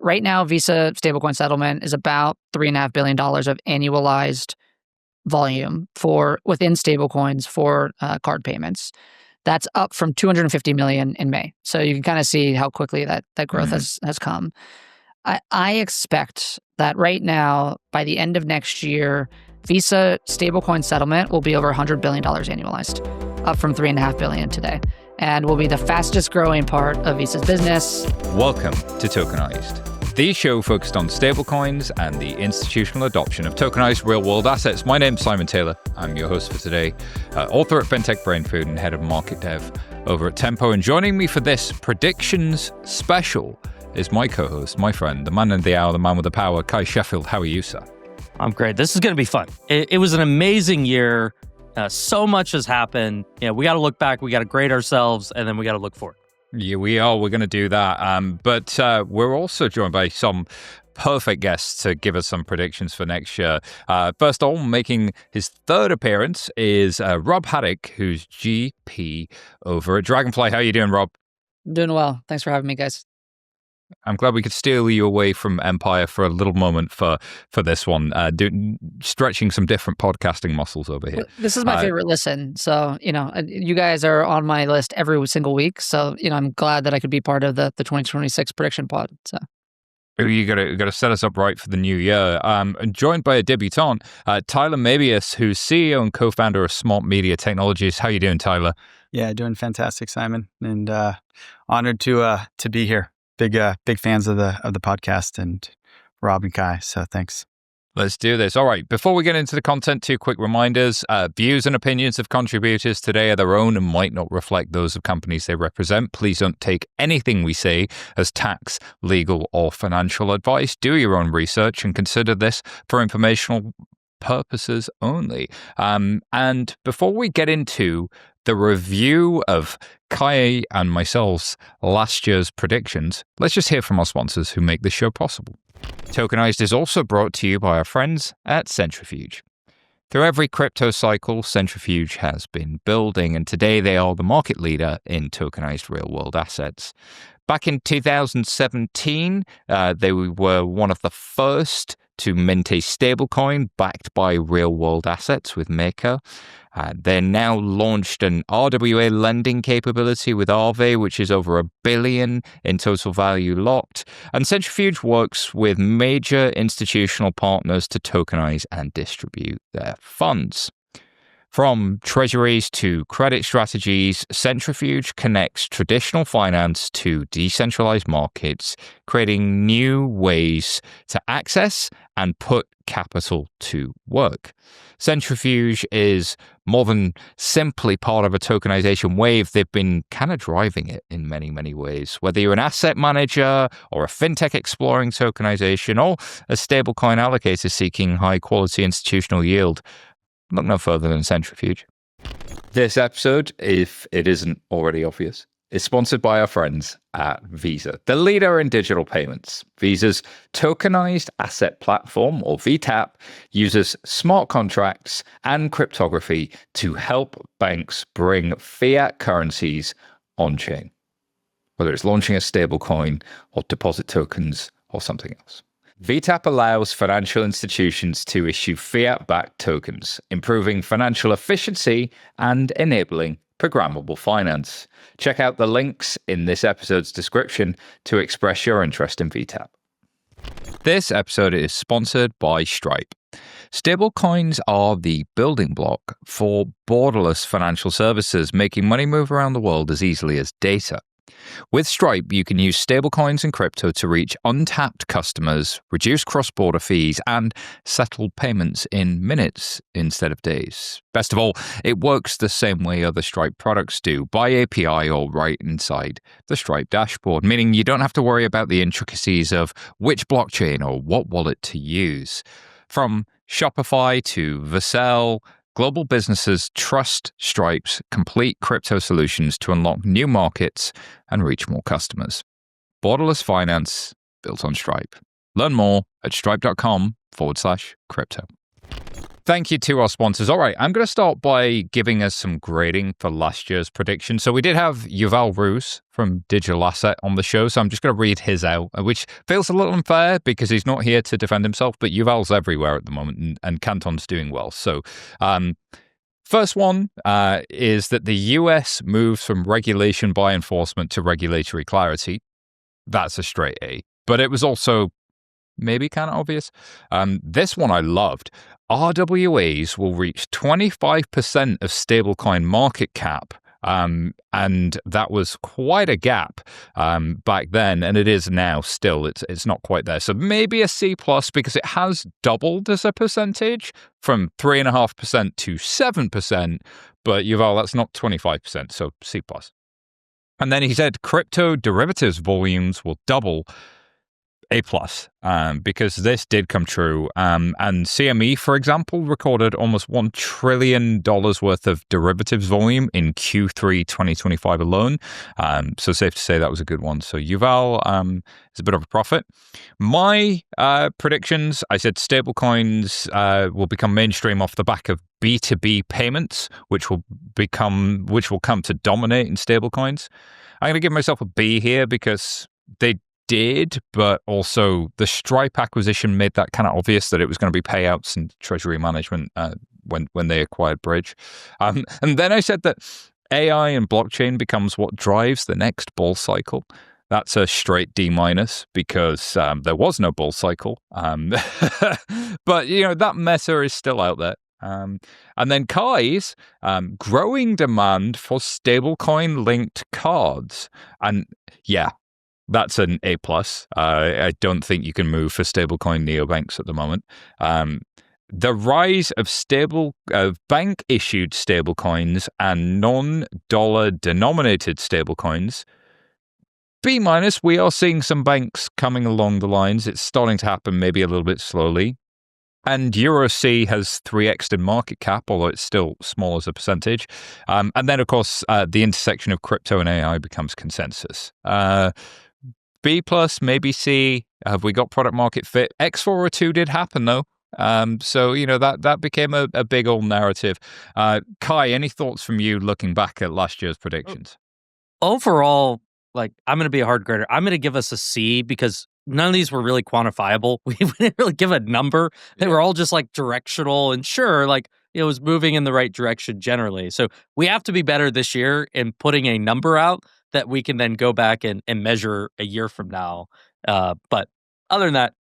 right now, Visa stablecoin settlement is about $3.5 billion of annualized volume within stablecoins for card payments. That's up from 250 million in May. So you can kind of see how quickly that growth has come. I expect that right now, by the end of next year, Visa stablecoin settlement will be over $100 billion annualized, up from $3.5 billion today, and will be the fastest growing part of Visa's business. Welcome to Tokenized, the show focused on stablecoins and the institutional adoption of tokenized real-world assets. My name's Simon Taylor. I'm your host for today, author at FinTech Brain Food and head of market dev over at Tempo. And joining me for this predictions special is my co-host, my friend, the man in the hour, the man with the power, Kai Sheffield. How are you, sir? I'm great. This is going to be fun. It was an amazing year. So much has happened. We got to look back, we got to grade ourselves, and then we got to look forward. Yeah, we are. We're going to do that. But we're also joined by some perfect guests to give us some predictions for next year. First of all, making his third appearance is Rob Hadick, who's GP over at Dragonfly. How are you doing, Rob? Doing well. Thanks for having me, guys. I'm glad we could steal you away from Empire for a little moment for this one, stretching some different podcasting muscles over here. This is my favorite listen. So, you guys are on my list every single week. So, I'm glad that I could be part of the 2026 prediction pod. So. You got to set us up right for the new year. Joined by a debutant, Tyler Moebius, who's CEO and co-founder of SmartMedia Technologies. How you doing, Tyler? Yeah, doing fantastic, Simon, and honored to be here. Big fans of the podcast and Rob and Kai. So thanks. Let's do this. All right. Before we get into the content, two quick reminders. Views and opinions of contributors today are their own and might not reflect those of companies they represent. Please don't take anything we say as tax, legal, or financial advice. Do your own research and consider this for informational purposes only. And before we get into the review of Kai and myself's last year's predictions, let's just hear from our sponsors who make this show possible. Tokenized is also brought to you by our friends at Centrifuge. Through every crypto cycle, Centrifuge has been building, and today they are the market leader in tokenized real-world assets. Back in 2017, they were one of the first to mint a stablecoin backed by real-world assets with Maker. They're now launched an RWA lending capability with Aave, which is over $1 billion in total value locked. And Centrifuge works with major institutional partners to tokenize and distribute their funds. From treasuries to credit strategies, Centrifuge connects traditional finance to decentralized markets, creating new ways to access and put capital to work. Centrifuge is more than simply part of a tokenization wave. They've been kind of driving it in many, many ways. Whether you're an asset manager or a fintech exploring tokenization or a stablecoin allocator seeking high-quality institutional yield, look no further than Centrifuge. This episode, if it isn't already obvious, is sponsored by our friends at Visa, the leader in digital payments. Visa's Tokenized Asset Platform, or VTAP, uses smart contracts and cryptography to help banks bring fiat currencies on-chain, whether it's launching a stablecoin or deposit tokens or something else. VTAP allows financial institutions to issue fiat-backed tokens, improving financial efficiency and enabling programmable finance. Check out the links in this episode's description to express your interest in VTAP. This episode is sponsored by Stripe. Stablecoins are the building block for borderless financial services, making money move around the world as easily as data. With Stripe, you can use stablecoins and crypto to reach untapped customers, reduce cross-border fees, and settle payments in minutes instead of days. Best of all, it works the same way other Stripe products do, by API or right inside the Stripe dashboard, meaning you don't have to worry about the intricacies of which blockchain or what wallet to use. From Shopify to Vercel, global businesses trust Stripe's complete crypto solutions to unlock new markets and reach more customers. Borderless finance built on Stripe. Learn more at stripe.com/crypto. Thank you to our sponsors. All right, I'm going to start by giving us some grading for last year's prediction. So we did have Yuval Rus from Digital Asset on the show, so I'm just going to read his out, which feels a little unfair because he's not here to defend himself, but Yuval's everywhere at the moment, and Canton's doing well. So first one is that the US moves from regulation by enforcement to regulatory clarity. That's a straight A. But it was also maybe kind of obvious. This one I loved. RWAs will reach 25% of stablecoin market cap. And that was quite a gap back then, and it is now still. It's not quite there. So maybe a C plus because it has doubled as a percentage from 3.5% to 7%. But Yuval, that's not 25%, so C plus. And then he said crypto derivatives volumes will double. A plus, because this did come true. And CME, for example, recorded almost $1 trillion worth of derivatives volume in Q3 2025 alone. So safe to say that was a good one. So Yuval is a bit of a prophet. My predictions, I said stablecoins will become mainstream off the back of B2B payments, which will come to dominate in stablecoins. I'm going to give myself a B here because they did, but also the Stripe acquisition made that kind of obvious that it was going to be payouts and treasury management when they acquired Bridge. And then I said that AI and blockchain becomes what drives the next bull cycle. That's a straight D minus because there was no bull cycle. But that meta is still out there. And then Kai's growing demand for stablecoin linked cards. And yeah, that's an A plus. I don't think you can move for stablecoin neobanks at the moment. The rise of bank issued stablecoins and non-dollar denominated stablecoins. B minus. We are seeing some banks coming along the lines. It's starting to happen, maybe a little bit slowly. And Euro C has 3x'd in market cap, although it's still small as a percentage. And then, of course, the intersection of crypto and AI becomes consensus. B plus, maybe C. Have we got product market fit? X402 did happen though. So that became a big old narrative. Kai, any thoughts from you looking back at last year's predictions? Overall, I'm going to be a hard grader. I'm going to give us a C because none of these were really quantifiable. We didn't really give a number. They were all just directional, and sure, it was moving in the right direction generally. So we have to be better this year in putting a number out that we can then go back and measure a year from now. But other than that,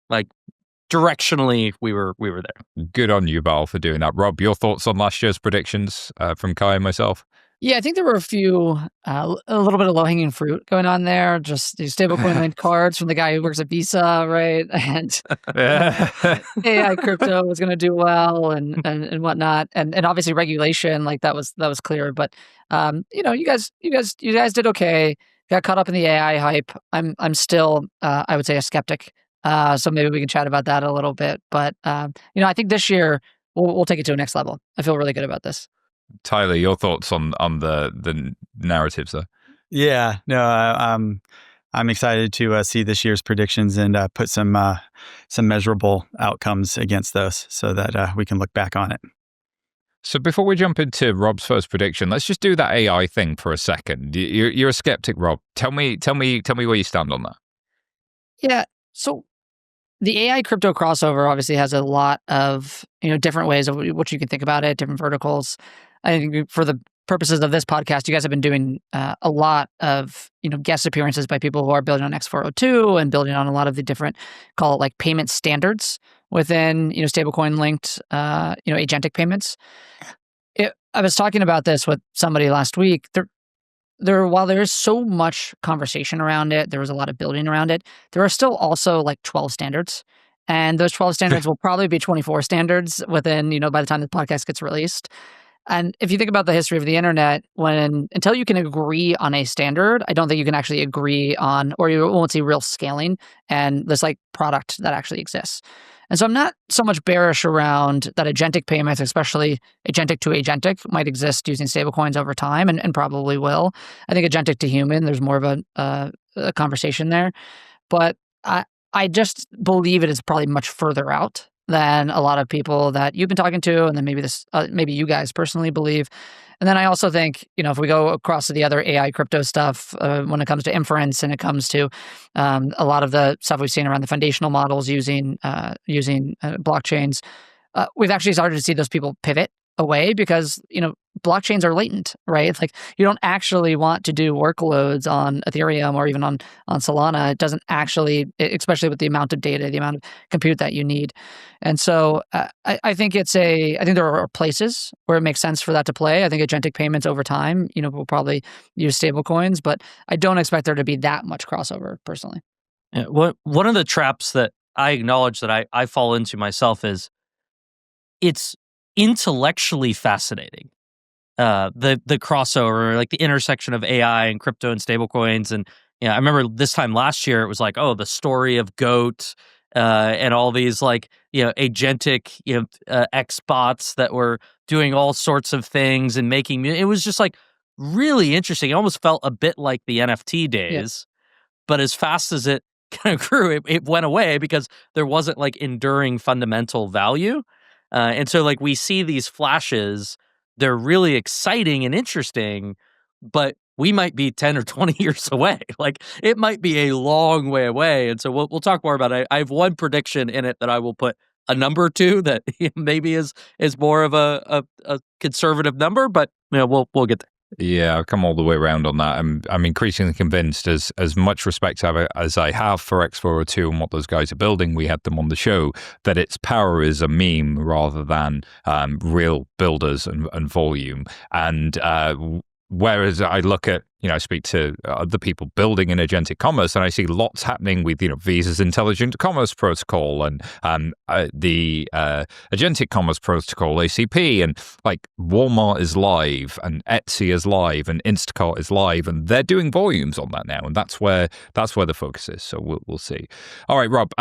directionally, we were there. Good on you, Val, for doing that. Rob, your thoughts on last year's predictions from Kai and myself? Yeah, I think there were a few, a little bit of low-hanging fruit going on there. Just these stablecoin linked cards from the guy who works at Visa, right? And AI crypto was going to do well and whatnot. And obviously regulation, that was clear. But you guys did okay. Got caught up in the AI hype. I'm still, I would say, a skeptic. So maybe we can chat about that a little bit. But I think this year we'll take it to a next level. I feel really good about this. Tyler, your thoughts on the narratives there? Yeah, no, I'm excited to see this year's predictions and put some measurable outcomes against those so that we can look back on it. So before we jump into Rob's first prediction, let's just do that AI thing for a second. You're a skeptic, Rob. Tell me where you stand on that. Yeah. So the AI crypto crossover obviously has a lot of different ways of what you can think about it, different verticals. I think for the purposes of this podcast, you guys have been doing a lot of guest appearances by people who are building on X402 and building on a lot of the different, call it payment standards within stablecoin linked agentic payments. I was talking about this with somebody last week. While there is so much conversation around it, there was a lot of building around it. There are still also 12 standards. And those 12 standards will probably be 24 standards within, by the time the podcast gets released. And if you think about the history of the internet, until you can agree on a standard, I don't think you can actually agree on, or you won't see real scaling and this product that actually exists. And so I'm not so much bearish around that agentic payments, especially agentic to agentic, might exist using stablecoins over time and probably will. I think agentic to human, there's more of a conversation there. But I just believe it is probably much further out than a lot of people that you've been talking to, and then maybe you guys personally believe. And then I also think, if we go across to the other AI crypto stuff, when it comes to inference and it comes to a lot of the stuff we've seen around the foundational models using blockchains, we've actually started to see those people pivot away because, blockchains are latent, right? Like you don't actually want to do workloads on Ethereum or even on Solana. It doesn't actually, especially with the amount of data, the amount of compute that you need. And so I think there are places where it makes sense for that to play. I think agentic payments over time, will probably use stablecoins, but I don't expect there to be that much crossover personally. Yeah, one of the traps that I acknowledge that I fall into myself is it's intellectually fascinating. The crossover, like the intersection of AI and crypto and stablecoins. And I remember this time last year, it was like, the story of GOAT and all these agentic X bots that were doing all sorts of things and making it was just like really interesting. It almost felt a bit like the NFT days, but as fast as it kind of grew, it went away because there wasn't like enduring fundamental value. And so like we see these flashes. They're really exciting and interesting, but we might be 10 or 20 years away. Like it might be a long way away. And so we'll talk more about it. I have one prediction in it that I will put a number to that maybe is more of a conservative number, but we'll get there. Yeah, I've come all the way around on that. I'm increasingly convinced, as much respect as I have for X402 and what those guys are building, we had them on the show, that its power is a meme rather than real builders and volume. And whereas I look at, I speak to other people building in agentic commerce, and I see lots happening with, Visa's intelligent commerce protocol and the agentic commerce protocol, ACP, and like Walmart is live and Etsy is live and Instacart is live, and they're doing volumes on that now, and that's where the focus is. So we'll see. All right, Rob,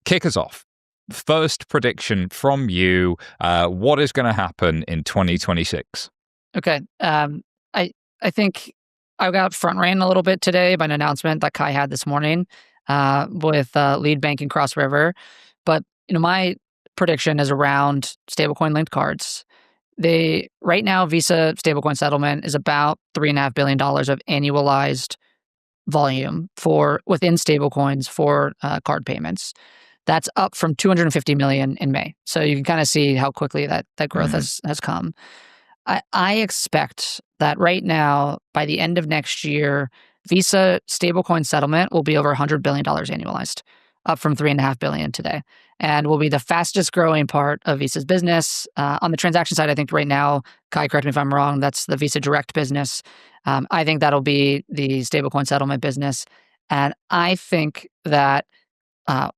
kick us off. First prediction from you. What is going to happen in 2026? Okay. I think I got front ran a little bit today by an announcement that Kai had this morning with lead bank and Cross River. But my prediction is around stablecoin linked cards. Right now, Visa stablecoin settlement is about $3.5 billion of annualized volume within stablecoins for card payments. That's up from 250 million in May. So you can kind of see how quickly that growth has come. I expect that right now, by the end of next year, Visa stablecoin settlement will be over $100 billion annualized, up from $3.5 billion today, and will be the fastest growing part of Visa's business. On the transaction side, I think right now, Kai, correct me if I'm wrong, that's the Visa Direct business. I think that'll be the stablecoin settlement business. And I think that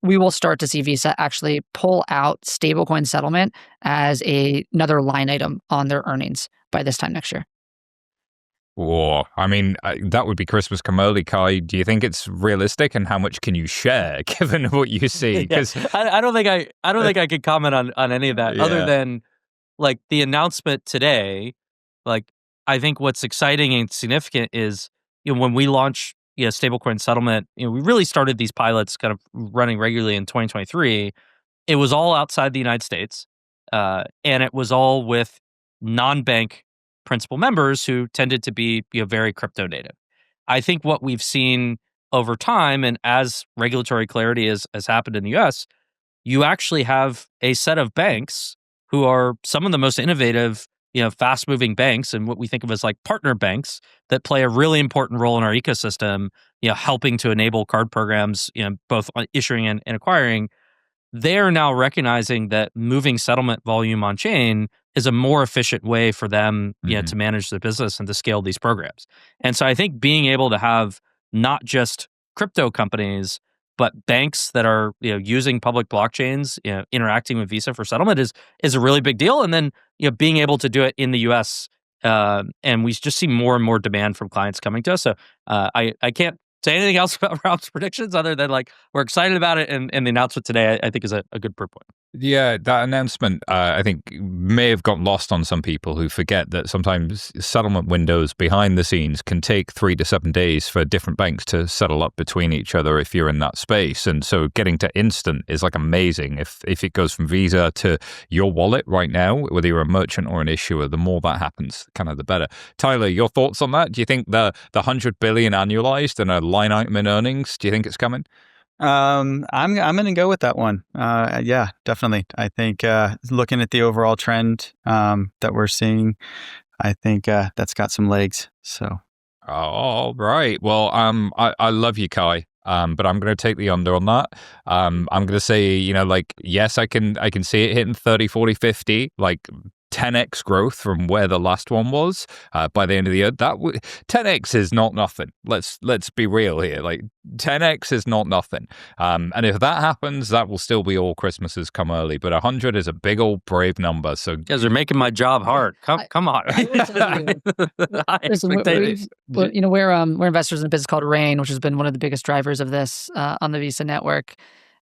we will start to see Visa actually pull out stablecoin settlement as another line item on their earnings by this time next year. Whoa. I mean, that would be Christmas come early, Kai. Do you think it's realistic, and how much can you share given what you see? Because I don't think I could comment on any of that other than like the announcement today. Like I think what's exciting and significant is when we launch stablecoin settlement, we really started these pilots kind of running regularly in 2023. It was all outside the United States, and it was all with non-bank principal members who tended to be very crypto native. I think what we've seen over time, and as regulatory clarity has happened in the US, you actually have a set of banks who are some of the most innovative, fast-moving banks, and what we think of as like partner banks that play a really important role in our ecosystem, helping to enable card programs, both issuing and acquiring. They are now recognizing that moving settlement volume on chain is a more efficient way for them, to manage the business and to scale these programs. And so I think being able to have not just crypto companies, but banks that are using public blockchains, interacting with Visa for settlement is a really big deal. And then being able to do it in the U.S. And we just see more and more demand from clients coming to us. So I can't say anything else about Rob's predictions other than like we're excited about it, and the announcement today I think is a good proof point. Yeah, that announcement, I think, may have got lost on some people who forget that sometimes settlement windows behind the scenes can take 3 to 7 days for different banks to settle up between each other if you're in that space. And so getting to instant is like amazing. If it goes from Visa to your wallet right now, whether you're a merchant or an issuer, the more that happens, kind of the better. Tyler, your thoughts on that? Do you think the 100 billion annualized and a line item in earnings, do you think it's coming? I'm going to go with that one. Yeah, definitely. I think looking at the overall trend that we're seeing, I think that's got some legs. So, all right. Well, I love you, Kai. But I'm going to take the under on that. I'm going to say, yes, I can see it hitting 30, 40, 50, like 10x growth from where the last one was by the end of the year. 10x is not nothing. Let's be real here. Like 10x is not nothing. And if that happens, that will still be all Christmases come early. But 100 is a big old brave number. So you guys are making my job hard. Come on. We're investors in a business called Rain, which has been one of the biggest drivers of this on the Visa network.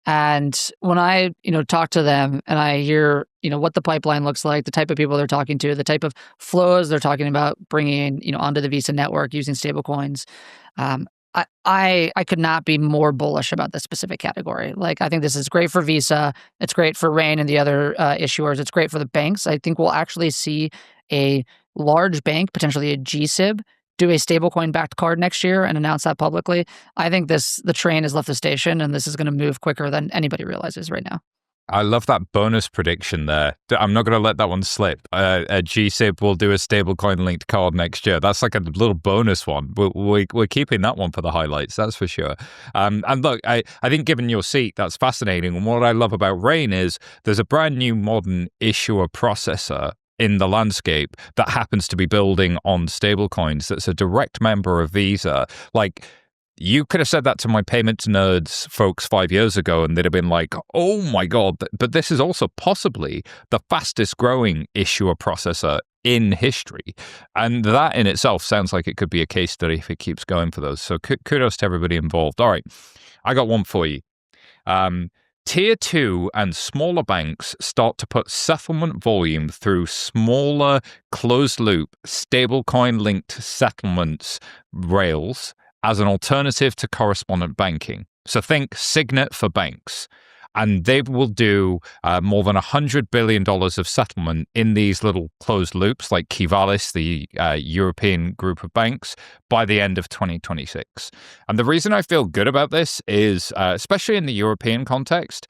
And when I, talk to them and I hear, what the pipeline looks like, the type of people they're talking to, the type of flows they're talking about bringing, onto the Visa network using stablecoins, I could not be more bullish about this specific category. Like, I think this is great for Visa. It's great for Rain and the other issuers. It's great for the banks. I think we'll actually see a large bank, potentially a GSIB, do a stablecoin backed card next year and announce that publicly. I think the train has left the station and this is going to move quicker than anybody realizes right now. I love that bonus prediction there. I'm not going to let that one slip. A GSIB will do a stablecoin linked card next year. That's like a little bonus one. We're keeping that one for the highlights, that's for sure. And look, I think given your seat, that's fascinating. And what I love about Rain is there's a brand new modern issuer processor in the landscape that happens to be building on stablecoins that's a direct member of Visa. Like, you could have said that to my payments nerds folks 5 years ago and they'd have been like, oh my God, but this is also possibly the fastest growing issuer processor in history. And that in itself sounds like it could be a case study if it keeps going for those. So kudos to everybody involved. All right, I got one for you. Tier 2 and smaller banks start to put settlement volume through smaller closed-loop stablecoin-linked settlements rails as an alternative to correspondent banking. So think Signet for banks. And they will do more than $100 billion of settlement in these little closed loops, like Kivalis, the European group of banks, by the end of 2026. And the reason I feel good about this is, especially in the European context,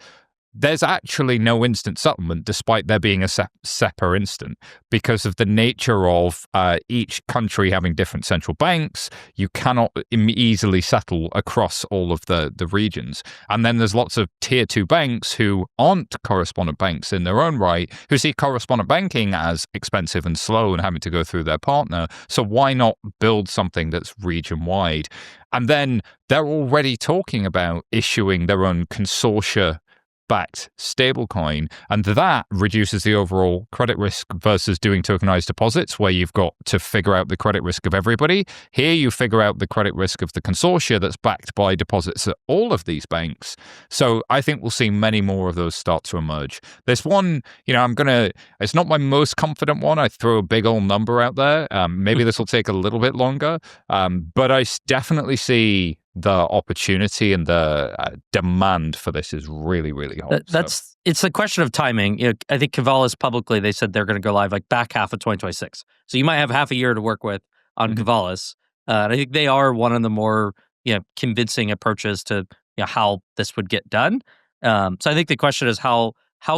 there's actually no instant settlement despite there being a SEPA instant because of the nature of each country having different central banks. You cannot easily settle across all of the regions. And then there's lots of tier 2 banks who aren't correspondent banks in their own right, who see correspondent banking as expensive and slow and having to go through their partner. So why not build something that's region wide? And then they're already talking about issuing their own consortia backed stablecoin, and that reduces the overall credit risk versus doing tokenized deposits where you've got to figure out the credit risk of everybody. Here you figure out the credit risk of the consortia that's backed by deposits at all of these banks. So I think we'll see many more of those start to emerge. There's one, it's not my most confident one. I throw a big old number out there. Maybe this will take a little bit longer, but I definitely see the opportunity and the demand for this is really, really hot. It's a question of timing. I think Kivalis publicly, they said they're going to go live like back half of 2026. So you might have half a year to work with on Kivalis. And I think they are one of the more convincing approaches to how this would get done. So I think the question is how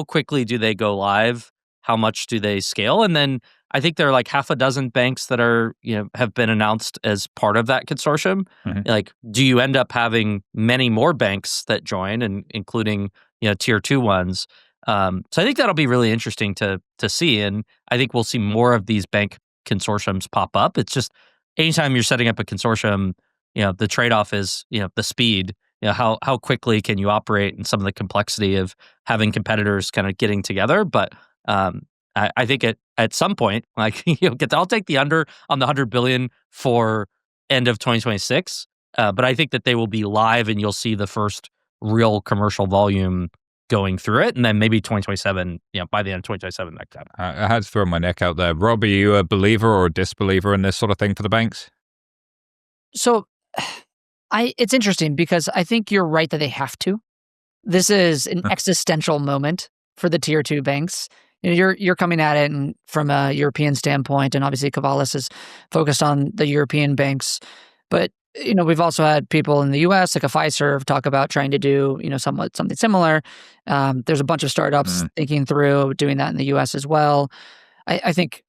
quickly do they go live? How much do they scale? And then I think there are like half a dozen banks that are, have been announced as part of that consortium. Like, do you end up having many more banks that join, and including, tier 2 ones? So I think that'll be really interesting to see. And I think we'll see more of these bank consortiums pop up. It's just anytime you're setting up a consortium, the trade-off is, the speed. How quickly can you operate and some of the complexity of having competitors kind of getting together. But I think at some point, like I'll take the under on the 100 billion for end of 2026. But I think that they will be live, and you'll see the first real commercial volume going through it, and then maybe 2027, by the end of 2027, that kind of. I had to throw my neck out there. Rob, are you a believer or a disbeliever in this sort of thing for the banks? So it's interesting because I think you're right that they have to. This is an existential moment for the tier 2 banks. You're coming at it from a European standpoint, and obviously Cavalis is focused on the European banks. But we've also had people in the U.S. like a Fiserv talk about trying to do something similar. There's a bunch of startups thinking through doing that in the U.S. as well. I think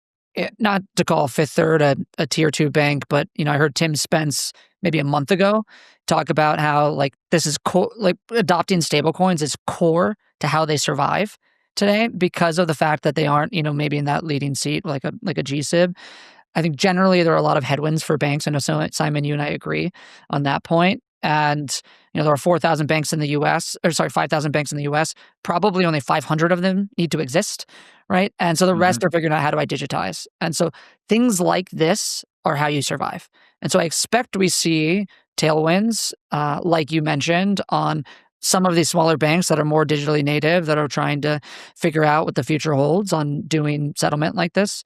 not to call Fifth Third a tier 2 bank, but I heard Tim Spence maybe a month ago talk about how this is adopting stablecoins is core to how they survive today because of the fact that they aren't maybe in that leading seat like a GSIB. I think generally there are a lot of headwinds for banks. I know Simon, you and I agree on that point. And there are 4,000 banks in the U.S. 5,000 banks in the U.S. Probably only 500 of them need to exist, right? And so the rest are figuring out how do I digitize. And so things like this are how you survive. And so I expect we see tailwinds, like you mentioned, on some of these smaller banks that are more digitally native that are trying to figure out what the future holds on doing settlement like this.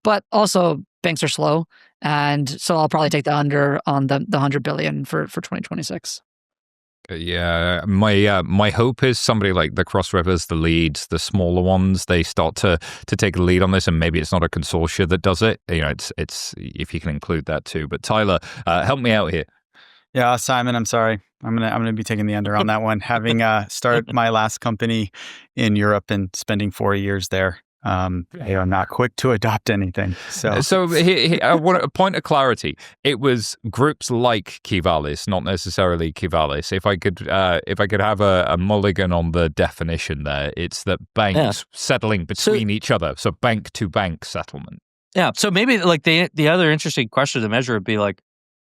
But also banks are slow. And so I'll probably take the under on the 100 billion for 2026. Yeah, my hope is somebody like the Cross Rivers, the Leads, the smaller ones, they start to take the lead on this, and maybe it's not a consortia that does it. It's if you can include that too. But Tyler, help me out here. Yeah, Simon, I'm sorry. I'm gonna be taking the under on that one. Having started my last company in Europe and spending 4 years there. They are not quick to adopt anything. So here, I want a point of clarity. It was groups like Kivalis, not necessarily Kivalis. If I could have a mulligan on the definition there, it's that banks settling between each other. So bank to bank settlement. Yeah. So maybe the other interesting question to measure would be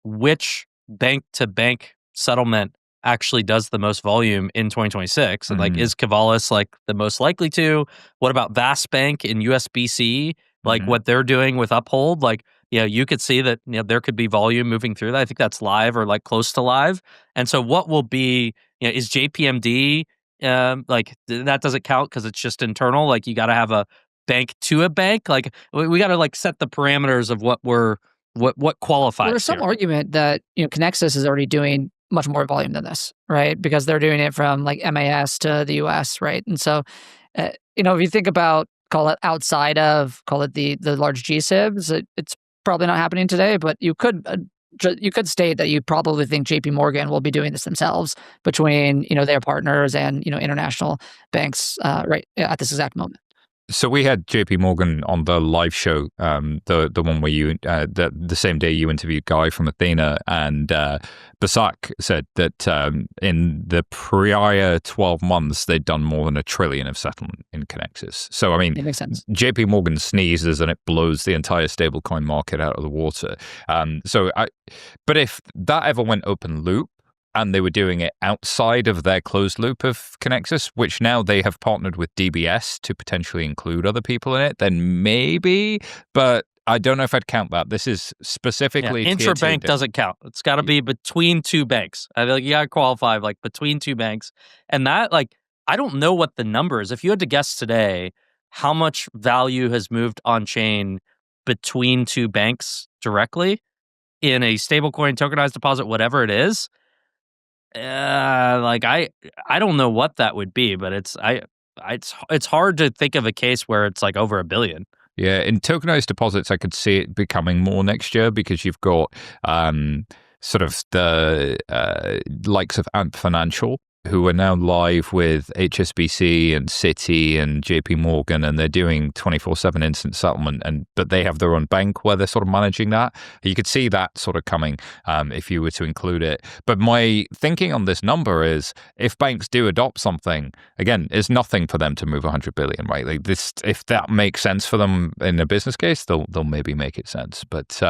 which bank to bank settlement actually does the most volume in 2026, and is Cavalis the most likely to? What about Vast Bank in USBC? What they're doing with Uphold? You could see that there could be volume moving through that. I think that's live or close to live. And so what will be is JPMD that doesn't count because it's just internal. You got to have a bank to a bank. We got to set the parameters of what qualifies. Well, there's some argument that Connexus is already doing much more volume than this, right? Because they're doing it from MAS to the US, right? And so, if you think about, call it the large GSIBs, it's probably not happening today, but you could state that you probably think JP Morgan will be doing this themselves between, their partners and, international banks, right at this exact moment. So we had JP Morgan on the live show, the one where you the same day you interviewed Guy from Athena, and Basak said that in the prior 12 months they'd done more than $1 trillion of settlement in Connexus. So I mean, it makes sense. JP Morgan sneezes and it blows the entire stablecoin market out of the water. But if that ever went open loop, and they were doing it outside of their closed loop of Connexus, which now they have partnered with DBS to potentially include other people in it, then maybe, but I don't know if I'd count that. This is specifically intrabank doesn't count. It's got to be between two banks. I think you got to qualify between two banks. And that I don't know what the number is. If you had to guess today how much value has moved on chain between two banks directly in a stablecoin, tokenized deposit, whatever it is, I don't know what that would be, but it's hard to think of a case where it's over $1 billion. Yeah, in tokenized deposits, I could see it becoming more next year because you've got sort of the likes of Ant Financial, who are now live with HSBC and Citi and JP Morgan, and they're doing 24/7 instant settlement, but they have their own bank where they're sort of managing that. You could see that sort of coming if you were to include it. But my thinking on this number is, if banks do adopt something, again, it's nothing for them to move 100 billion, right? If that makes sense for them in a business case, they'll maybe make it sense. But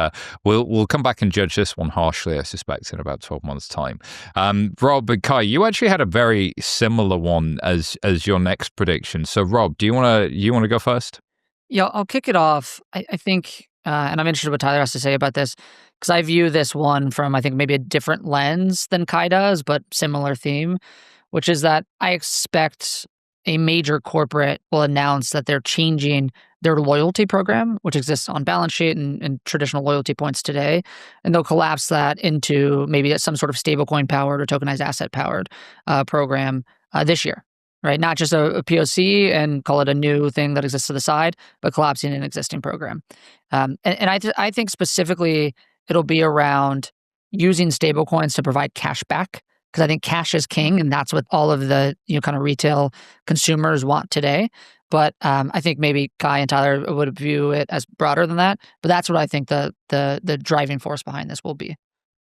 we'll come back and judge this one harshly, I suspect, in about 12 months' time. Rob and Kai, you actually had a very similar one as your next prediction. So Rob, do you want to go first? Yeah, I'll kick it off. I think, and I'm interested in what Tyler has to say about this, because I view this one from, I think, maybe a different lens than Kai does, but similar theme, which is that I expect a major corporate will announce that they're changing their loyalty program, which exists on balance sheet and traditional loyalty points today, and they'll collapse that into maybe some sort of stablecoin powered or tokenized asset powered program this year, right? Not just a POC and call it a new thing that exists to the side, but collapsing an existing program. And I think specifically it'll be around using stablecoins to provide cash back, because I think cash is king, and that's what all of the kind of retail consumers want today. But I think maybe Kai and Tyler would view it as broader than that. But that's what I think the driving force behind this will be.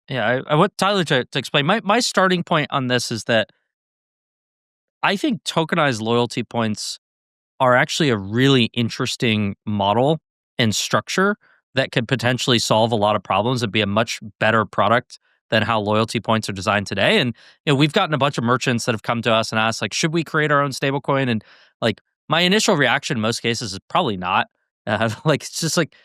Yeah, I want Tyler to explain. My starting point on this is that I think tokenized loyalty points are actually a really interesting model and structure that could potentially solve a lot of problems and be a much better product than how loyalty points are designed today. And we've gotten a bunch of merchants that have come to us and asked, like, should we create our own stablecoin? And like, my initial reaction in most cases is probably not. Like, it's just like,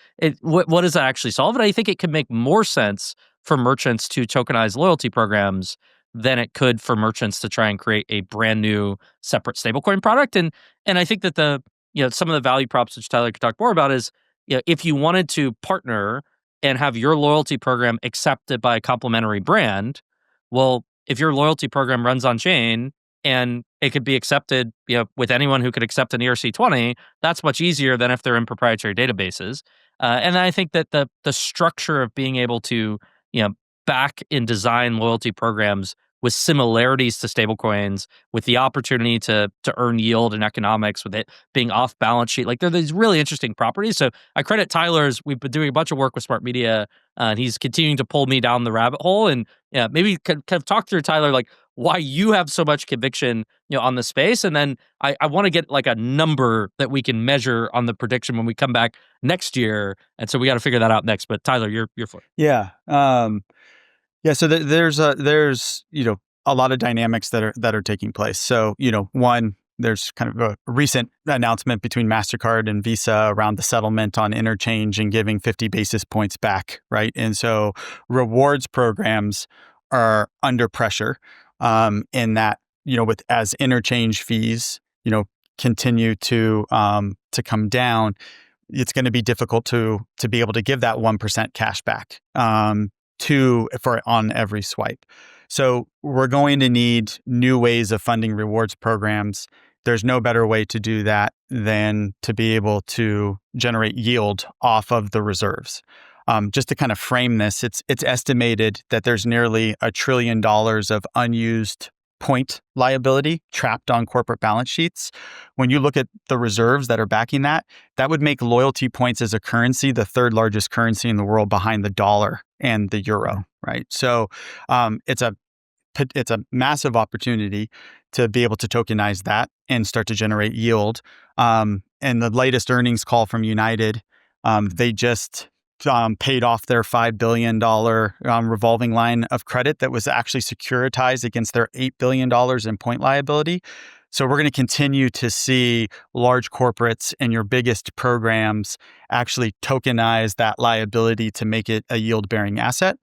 what does that actually solve? And I think it could make more sense for merchants to tokenize loyalty programs than it could for merchants to try and create a brand new separate stablecoin product. And I think that some of the value props, which Tyler could talk more about, is if you wanted to partner and have your loyalty program accepted by a complementary brand, well, if your loyalty program runs on chain and it could be accepted with anyone who could accept an ERC20, that's much easier than if they're in proprietary databases. And I think that the structure of being able to back and design loyalty programs with similarities to stablecoins, with the opportunity to earn yield and economics, with it being off balance sheet. Like, there are these really interesting properties. So I credit Tyler's. We've been doing a bunch of work with SmartMedia, and he's continuing to pull me down the rabbit hole. And maybe kind of talk through, Tyler, like why you have so much conviction on the space. And then I want to get like a number that we can measure on the prediction when we come back next year. And so we got to figure that out next. But Tyler, your floor. Yeah. Yeah, so there's a lot of dynamics that are taking place. So one, there's kind of a recent announcement between MasterCard and Visa around the settlement on interchange and giving 50 basis points back, right? And so rewards programs are under pressure in that as interchange fees continue to come down, it's going to be difficult to be able to give that 1% cash back on every swipe. So we're going to need new ways of funding rewards programs. There's no better way to do that than to be able to generate yield off of the reserves. Just to kind of frame this, it's estimated that there's nearly $1 trillion of unused point liability trapped on corporate balance sheets. When you look at the reserves that are backing that would make loyalty points as a currency the third largest currency in the world behind the dollar and the euro, right? So it's a massive opportunity to be able to tokenize that and start to generate yield. And the latest earnings call from United, they just paid off their $5 billion revolving line of credit that was actually securitized against their $8 billion in point liability. So we're going to continue to see large corporates and your biggest programs actually tokenize that liability to make it a yield-bearing asset.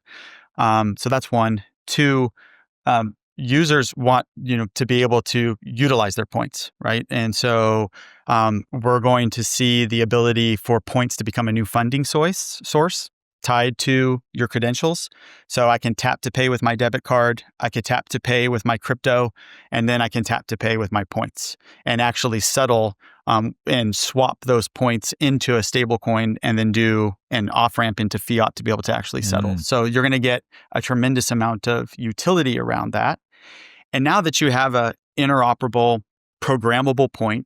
So that's one. Two, users want to be able to utilize their points, right? And so we're going to see the ability for points to become a new funding source tied to your credentials. So I can tap to pay with my debit card, I could tap to pay with my crypto, and then I can tap to pay with my points and actually settle and swap those points into a stablecoin and then do an off-ramp into fiat to be able to actually settle. So you're going to get a tremendous amount of utility around that. And now that you have a interoperable, programmable point,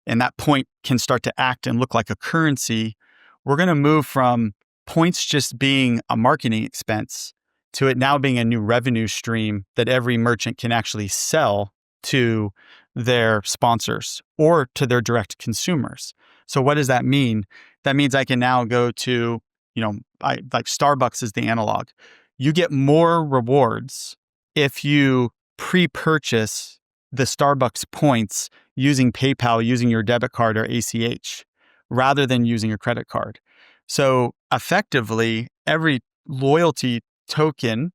and that point can start to act and look like a currency, we're going to move from points just being a marketing expense to it now being a new revenue stream that every merchant can actually sell to their sponsors or to their direct consumers. So what does that mean? That means I can now go to, like Starbucks is the analog. You get more rewards if you pre-purchase the Starbucks points using PayPal, using your debit card or ACH, rather than using a credit card. So effectively, every loyalty token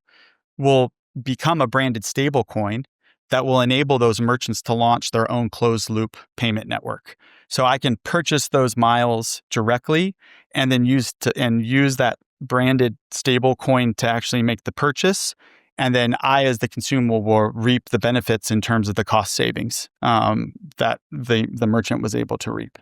will become a branded stablecoin, that will enable those merchants to launch their own closed loop payment network. So I can purchase those miles directly and then use that branded stable coin to actually make the purchase. And then I, as the consumer, will reap the benefits in terms of the cost savings that the merchant was able to reap.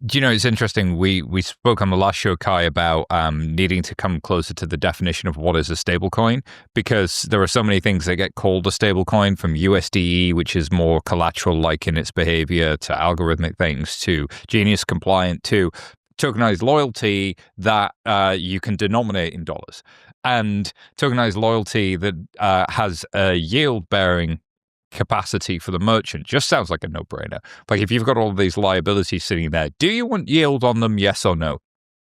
Do you know, it's interesting. We spoke on the last show, Kai, about needing to come closer to the definition of what is a stablecoin, because there are so many things that get called a stablecoin, from USDE, which is more collateral-like in its behavior, to algorithmic things, to Genius compliant, to tokenized loyalty that you can denominate in dollars. And tokenized loyalty that has a yield-bearing capacity for the merchant just sounds like a no-brainer. Like, if you've got all of these liabilities sitting there, do you want yield on them? Yes or no?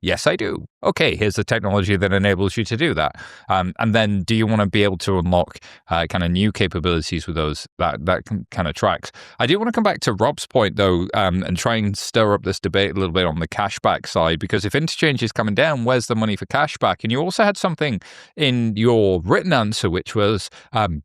Yes, I do. Okay, here's the technology that enables you to do that. And then do you want to be able to unlock kind of new capabilities with those that kind of tracks? I do want to come back to Rob's point, though, and try and stir up this debate a little bit on the cashback side, because if interchange is coming down, where's the money for cashback? And you also had something in your written answer, which was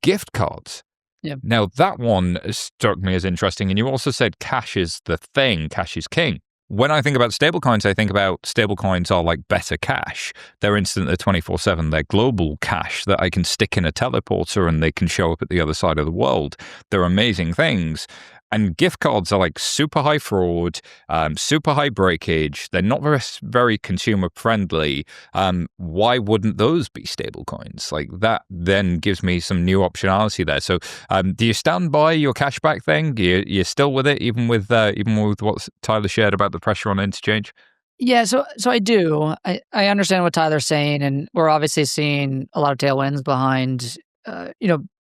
gift cards. Yeah. Now, that one struck me as interesting. And you also said cash is the thing, cash is king. When I think about stablecoins, I think about stablecoins are like better cash. They're instant, they're 24/7, they're global cash that I can stick in a teleporter and they can show up at the other side of the world. They're amazing things. And gift cards are like super high fraud, super high breakage. They're not very consumer friendly. Why wouldn't those be stable coins? Like, that then gives me some new optionality there. So do you stand by your cashback thing? You're still with it, even with what Tyler shared about the pressure on interchange? Yeah, so I do. I understand what Tyler's saying, and we're obviously seeing a lot of tailwinds behind,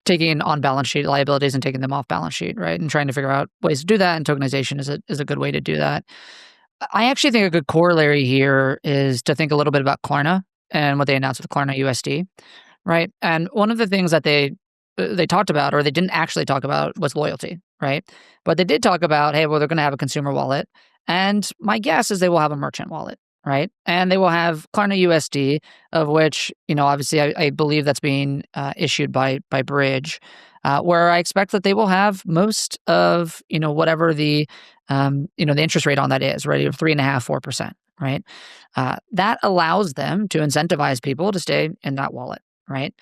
taking on balance sheet liabilities and taking them off balance sheet, right? And trying to figure out ways to do that. And tokenization is a good way to do that. I actually think a good corollary here is to think a little bit about Klarna and what they announced with Klarna USD, right? And one of the things that they talked about, or they didn't actually talk about, was loyalty, right? But they did talk about, hey, well, they're going to have a consumer wallet. And my guess is they will have a merchant wallet, right? And they will have Klarna USD, of which, obviously I believe that's being issued by Bridge, where I expect that they will have most of, whatever the interest rate on that is, right? 3.5%, 4%, right? That allows them to incentivize people to stay in that wallet, right?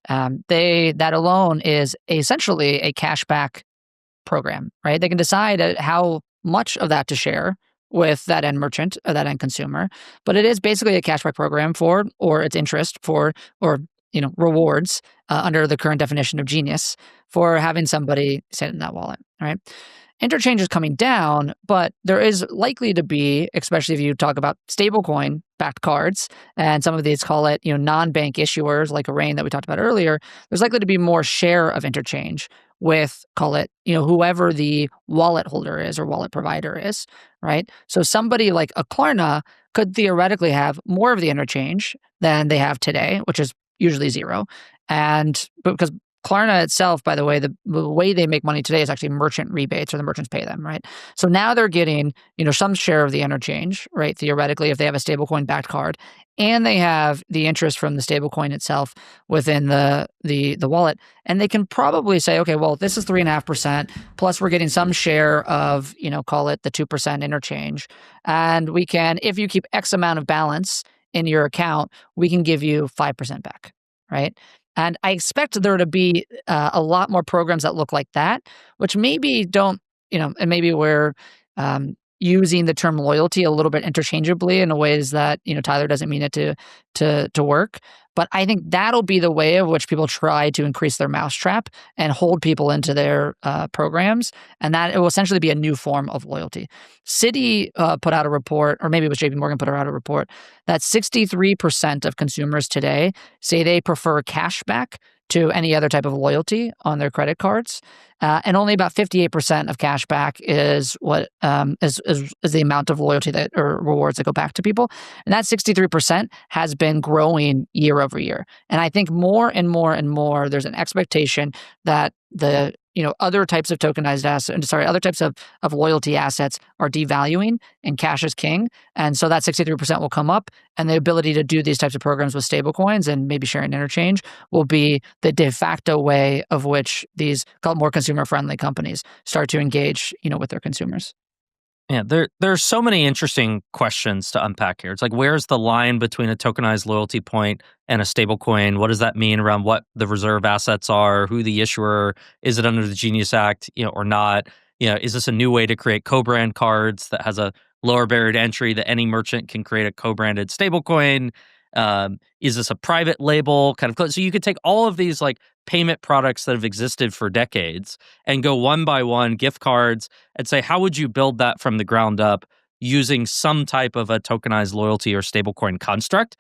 That alone is essentially a cashback program, right? They can decide how much of that to share with that end merchant or that end consumer, but it is basically a cashback program or its interest rewards under the current definition of Genius for having somebody sit in that wallet, right? Interchange is coming down, but there is likely to be, especially if you talk about stablecoin backed cards and some of these, call it, non-bank issuers like Arraign that we talked about earlier, there's likely to be more share of interchange with, call it, whoever the wallet holder is or wallet provider is, right? So somebody like a Klarna could theoretically have more of the interchange than they have today, which is usually zero. And because Klarna itself, by the way, the way they make money today is actually merchant rebates, or the merchants pay them, right? So now they're getting, some share of the interchange, right? Theoretically, if they have a stablecoin backed card, and they have the interest from the stablecoin itself within the wallet, and they can probably say, okay, well, this is 3.5%, plus we're getting some share of, call it the 2% interchange, and we can, if you keep X amount of balance in your account, we can give you 5% back, right? And I expect there to be a lot more programs that look like that, which maybe don't, and maybe we're using the term loyalty a little bit interchangeably in ways that, Tyler doesn't mean it to work. But I think that'll be the way of which people try to increase their mousetrap and hold people into their programs. And that it will essentially be a new form of loyalty. Citi put out a report, or maybe it was JP Morgan put out a report, that 63% of consumers today say they prefer cashback to any other type of loyalty on their credit cards. And only about 58% of cashback is what is the amount of loyalty that or rewards that go back to people. And that 63% has been growing year over year. And I think more and more and more, there's an expectation that the other types of tokenized assets, other types of loyalty assets are devaluing and cash is king. And so that 63% will come up, and the ability to do these types of programs with stablecoins and maybe sharing interchange will be the de facto way of which these more consumer-friendly companies start to engage, with their consumers. Yeah, there's so many interesting questions to unpack here. It's like, where's the line between a tokenized loyalty point and a stablecoin? What does that mean around what the reserve assets are? Who the issuer? Is it under the Genius Act, or not? Is this a new way to create co-brand cards that has a lower barrier to entry that any merchant can create a co-branded stablecoin? Is this a private label kind of? So you could take all of these like payment products that have existed for decades and go one by one, gift cards, and say, how would you build that from the ground up using some type of a tokenized loyalty or stablecoin construct?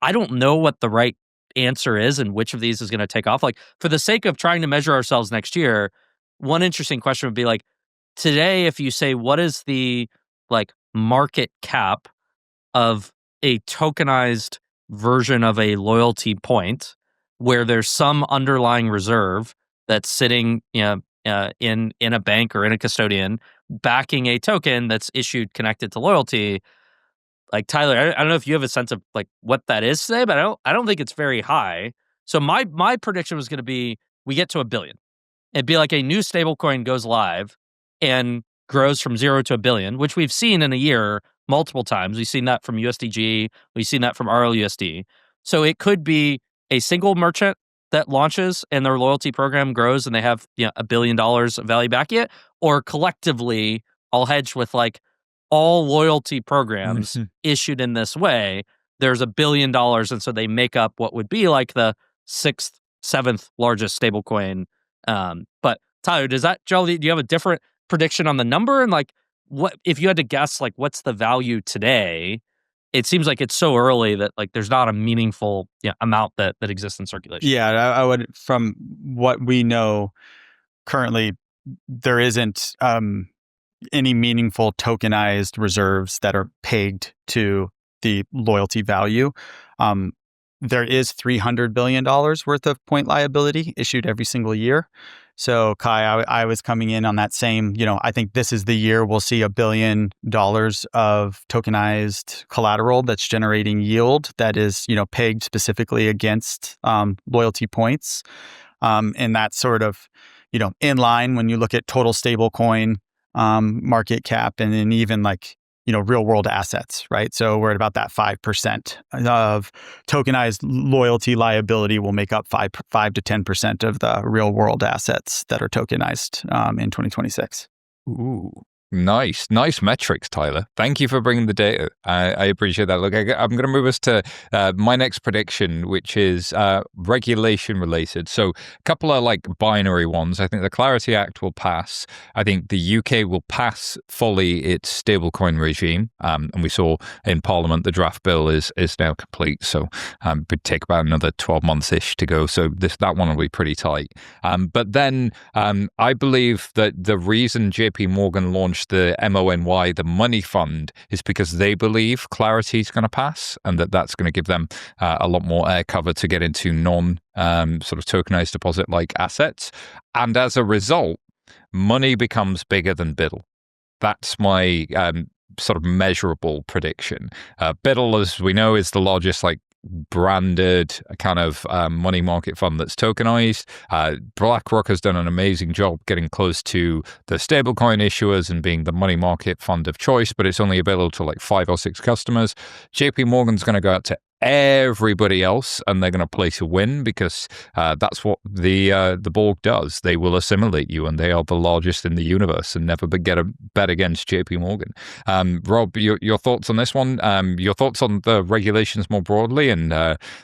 I don't know what the right answer is and which of these is going to take off. Like, for the sake of trying to measure ourselves next year, one interesting question would be like, today, if you say, what is the like market cap of a tokenized version of a loyalty point where there's some underlying reserve that's sitting in a bank or in a custodian backing a token that's issued connected to loyalty. Like, Tyler, I don't know if you have a sense of like what that is today, but I don't think it's very high. So my prediction was going to be we get to $1 billion. It'd be like a new stablecoin goes live and grows from 0 to $1 billion, which we've seen in a year multiple times. We've seen that from USDG. We've seen that from RLUSD. So it could be a single merchant that launches and their loyalty program grows and they have $1 billion of value back it, or collectively, I'll hedge with like all loyalty programs issued in this way, there's $1 billion, and so they make up what would be like the 6th, 7th largest stablecoin. But Tyler, Joel, do you have a different prediction on the number? And like, what if you had to guess, like, what's the value today? It seems like it's so early that like there's not a meaningful amount that exists in circulation. Yeah, I would, from what we know currently, there isn't any meaningful tokenized reserves that are pegged to the loyalty value. There is $300 billion worth of point liability issued every single year. So, Kai, I was coming in on that same, I think this is the year we'll see $1 billion of tokenized collateral that's generating yield that is, pegged specifically against loyalty points. And that's sort of, in line when you look at total stablecoin market cap, and then even like, real world assets, right? So we're at about that 5% of tokenized loyalty liability will make up 5 to 10% of the real world assets that are tokenized in 2026. Ooh. Nice metrics, Tyler. Thank you for bringing the data. I appreciate that. Look, I'm going to move us to my next prediction, which is regulation related. So a couple of like binary ones. I think the Clarity Act will pass. I think the UK will pass fully its stablecoin regime. And we saw in Parliament the draft bill is now complete. So it would take about another 12 months-ish to go. So that one will be pretty tight. But then I believe that the reason JP Morgan launched the MONY, the money fund, is because they believe Clarity is going to pass, and that's going to give them a lot more air cover to get into non sort of tokenized deposit like assets. And as a result, money becomes bigger than BUIDL. That's my sort of measurable prediction. BUIDL, as we know, is the largest like branded kind of money market fund that's tokenized. BlackRock has done an amazing job getting close to the stablecoin issuers and being the money market fund of choice, but it's only available to like 5 or 6 customers. JP Morgan's going to go out to everybody else, and they're going to place a win because that's what the Borg does. They will assimilate you, and they are the largest in the universe, and never get a bet against JP Morgan. Rob, your thoughts on this one? Your thoughts on the regulations more broadly, and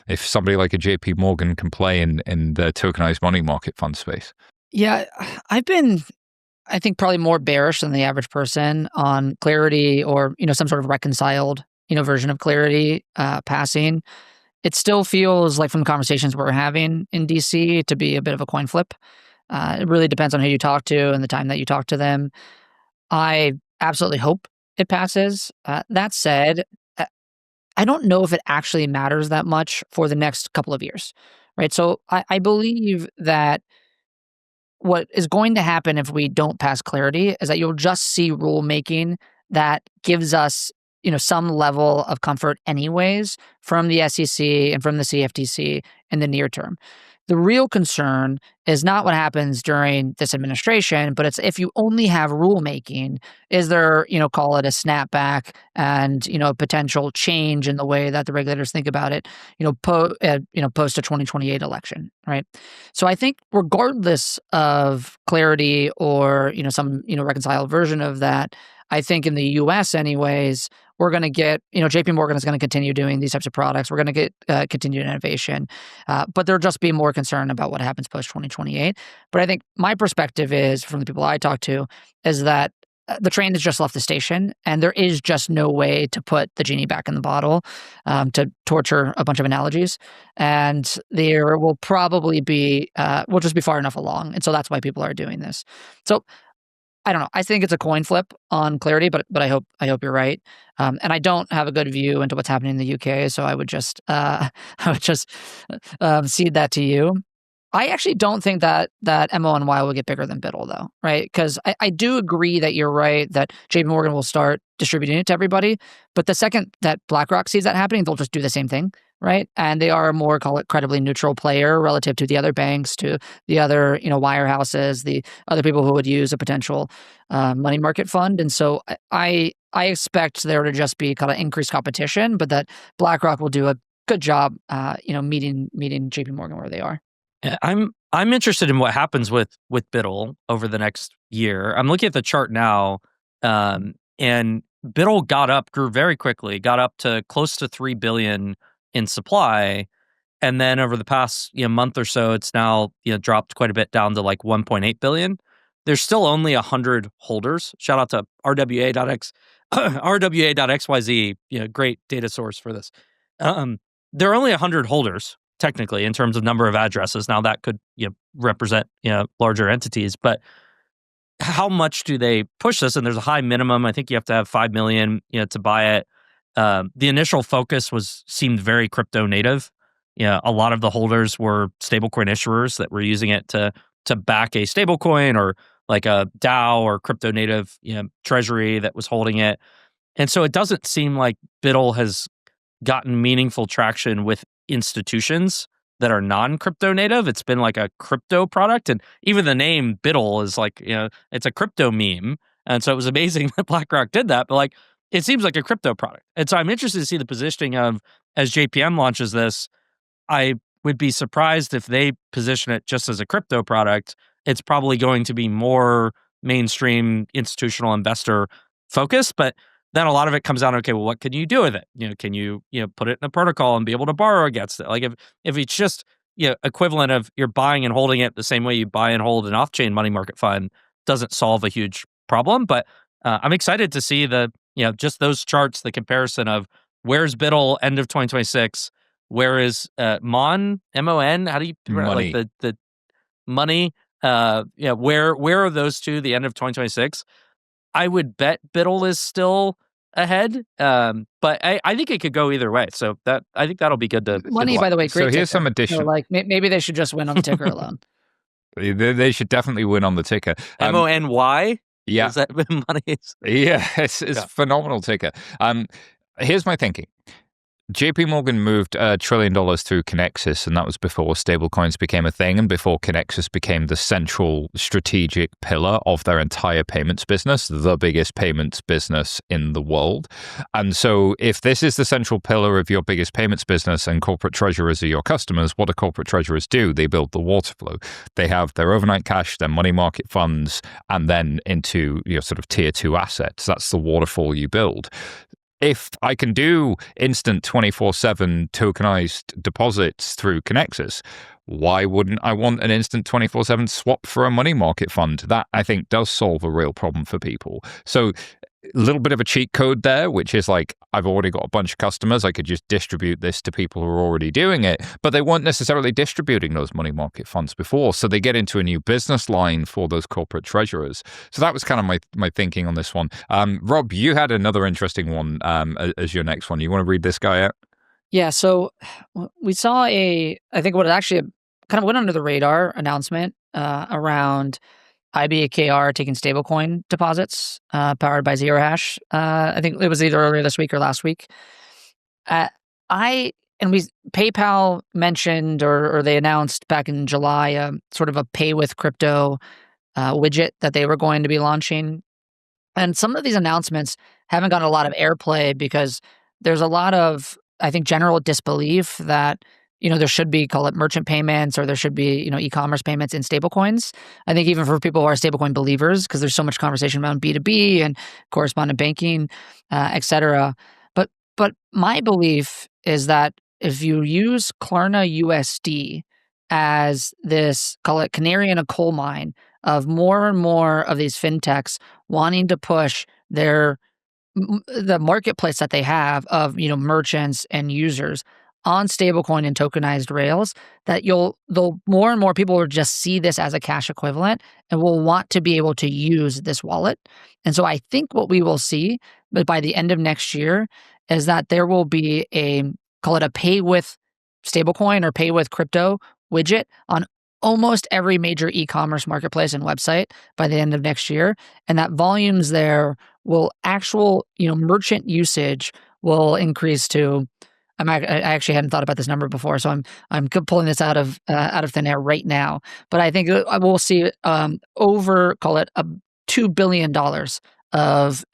if somebody like a JP Morgan can play in the tokenized money market fund space? Yeah, I've been, I think, probably more bearish than the average person on Clarity or some sort of reconciled version of Clarity passing. It still feels like, from the conversations we're having in DC, to be a bit of a coin flip. It really depends on who you talk to and the time that you talk to them. I absolutely hope it passes. That said, I don't know if it actually matters that much for the next couple of years, right? So I believe that what is going to happen if we don't pass clarity is that you'll just see rulemaking that gives us, some level of comfort anyways from the SEC and from the CFTC in the near term. The real concern is not what happens during this administration, but it's if you only have rulemaking, is there, call it a snapback and, a potential change in the way that the regulators think about it, post a 2028 election, right? So I think regardless of clarity or, some, reconciled version of that, I think in the US anyways, we're going to get, JP Morgan is going to continue doing these types of products. We're going to get continued innovation, but there'll just be more concern about what happens post 2028. But I think my perspective is, from the people I talk to, is that the train has just left the station, and there is just no way to put the genie back in the bottle, to torture a bunch of analogies. And there will probably be, we'll just be far enough along. And so that's why people are doing this. So I don't know. I think it's a coin flip on clarity, but I hope you're right. And I don't have a good view into what's happening in the UK, so I would just cede that to you. I actually don't think that MONY will get bigger than BIDL, though, right? Because I do agree that you're right that JP Morgan will start distributing it to everybody, but the second that BlackRock sees that happening, they'll just do the same thing, right? And they are a more, call it, credibly neutral player relative to the other banks, to the other, wirehouses, the other people who would use a potential money market fund. And so I expect there to just be kind of increased competition, but that BlackRock will do a good job, meeting JP Morgan where they are. Yeah, I'm interested in what happens with BIDL over the next year. I'm looking at the chart now, and BIDL grew very quickly, got up to close to 3 billion in supply, and then over the past month or so, it's now dropped quite a bit down to like 1.8 billion. There's still only 100 holders. Shout out to RWA.xyz, great data source for this. There are only 100 holders technically in terms of number of addresses. Now that could represent larger entities, but how much do they push this? And there's a high minimum. I think you have to have 5 million to buy it. The initial focus seemed very crypto native. A lot of the holders were stablecoin issuers that were using it to back a stablecoin, or like a DAO or crypto native treasury that was holding it. And so it doesn't seem like BIDL has gotten meaningful traction with institutions that are non-crypto native. It's been like a crypto product, and even the name BIDL is like, it's a crypto meme. And so it was amazing that BlackRock did that, but like, it seems like a crypto product. And so I'm interested to see the positioning of, as JPM launches this, I would be surprised if they position it just as a crypto product. It's probably going to be more mainstream institutional investor focused, but then a lot of it comes down to, okay, well, what can you do with it? Can you, put it in a protocol and be able to borrow against it? Like if it's just, equivalent of you're buying and holding it the same way you buy and hold an off-chain money market fund, doesn't solve a huge problem. But I'm excited to see just those charts, the comparison of where's BIDL end of 2026, where is MON, M-O-N, how do you, money. like the money, where are those two, the end of 2026? I would bet BIDL is still ahead, but I think it could go either way. So I think that'll be good to Money, by the way, great. So here's ticker. some additional. So like maybe they should just win on the ticker alone. They should definitely win on the ticker. MONY. Yeah, is that money? Yeah, it's phenomenal ticker. Here's my thinking. JP Morgan moved $1 trillion through Connexus, and that was before stablecoins became a thing and before Connexus became the central strategic pillar of their entire payments business, the biggest payments business in the world. And so if this is the central pillar of your biggest payments business and corporate treasurers are your customers, what do corporate treasurers do? They build the water flow. They have their overnight cash, their money market funds, and then into your sort of tier 2 assets. That's the waterfall you build. If I can do instant 24/7 tokenized deposits through Connexus, why wouldn't I want an instant 24/7 swap for a money market fund? That, I think, does solve a real problem for people. So a little bit of a cheat code there, which is like, I've already got a bunch of customers. I could just distribute this to people who are already doing it, but they weren't necessarily distributing those money market funds before. So they get into a new business line for those corporate treasurers. So that was kind of my thinking on this one. Rob, you had another interesting one as your next one. You want to read this guy out? Yeah. So we saw I think what is actually kind of went under the radar announcement around IBKR taking stablecoin deposits powered by Zero Hash. I think it was either earlier this week or last week. PayPal mentioned or they announced back in July sort of a pay with crypto widget that they were going to be launching. And some of these announcements haven't gotten a lot of airplay because there's a lot of, I think, general disbelief that, there should be, call it merchant payments, or there should be, e-commerce payments in stablecoins. I think even for people who are stablecoin believers, because there's so much conversation around B2B and correspondent banking, et cetera. But my belief is that if you use Klarna USD as this, call it canary in a coal mine of more and more of these fintechs wanting to push the marketplace that they have of, merchants and users on stablecoin and tokenized rails, that more and more people will just see this as a cash equivalent and will want to be able to use this wallet. And so I think what we will see by the end of next year is that there will be call it a pay with stablecoin or pay with crypto widget on almost every major e-commerce marketplace and website by the end of next year. And that volumes there will merchant usage will increase to, I actually hadn't thought about this number before, so I'm pulling this out of thin air right now. But I think we'll see over, call it $2 billion of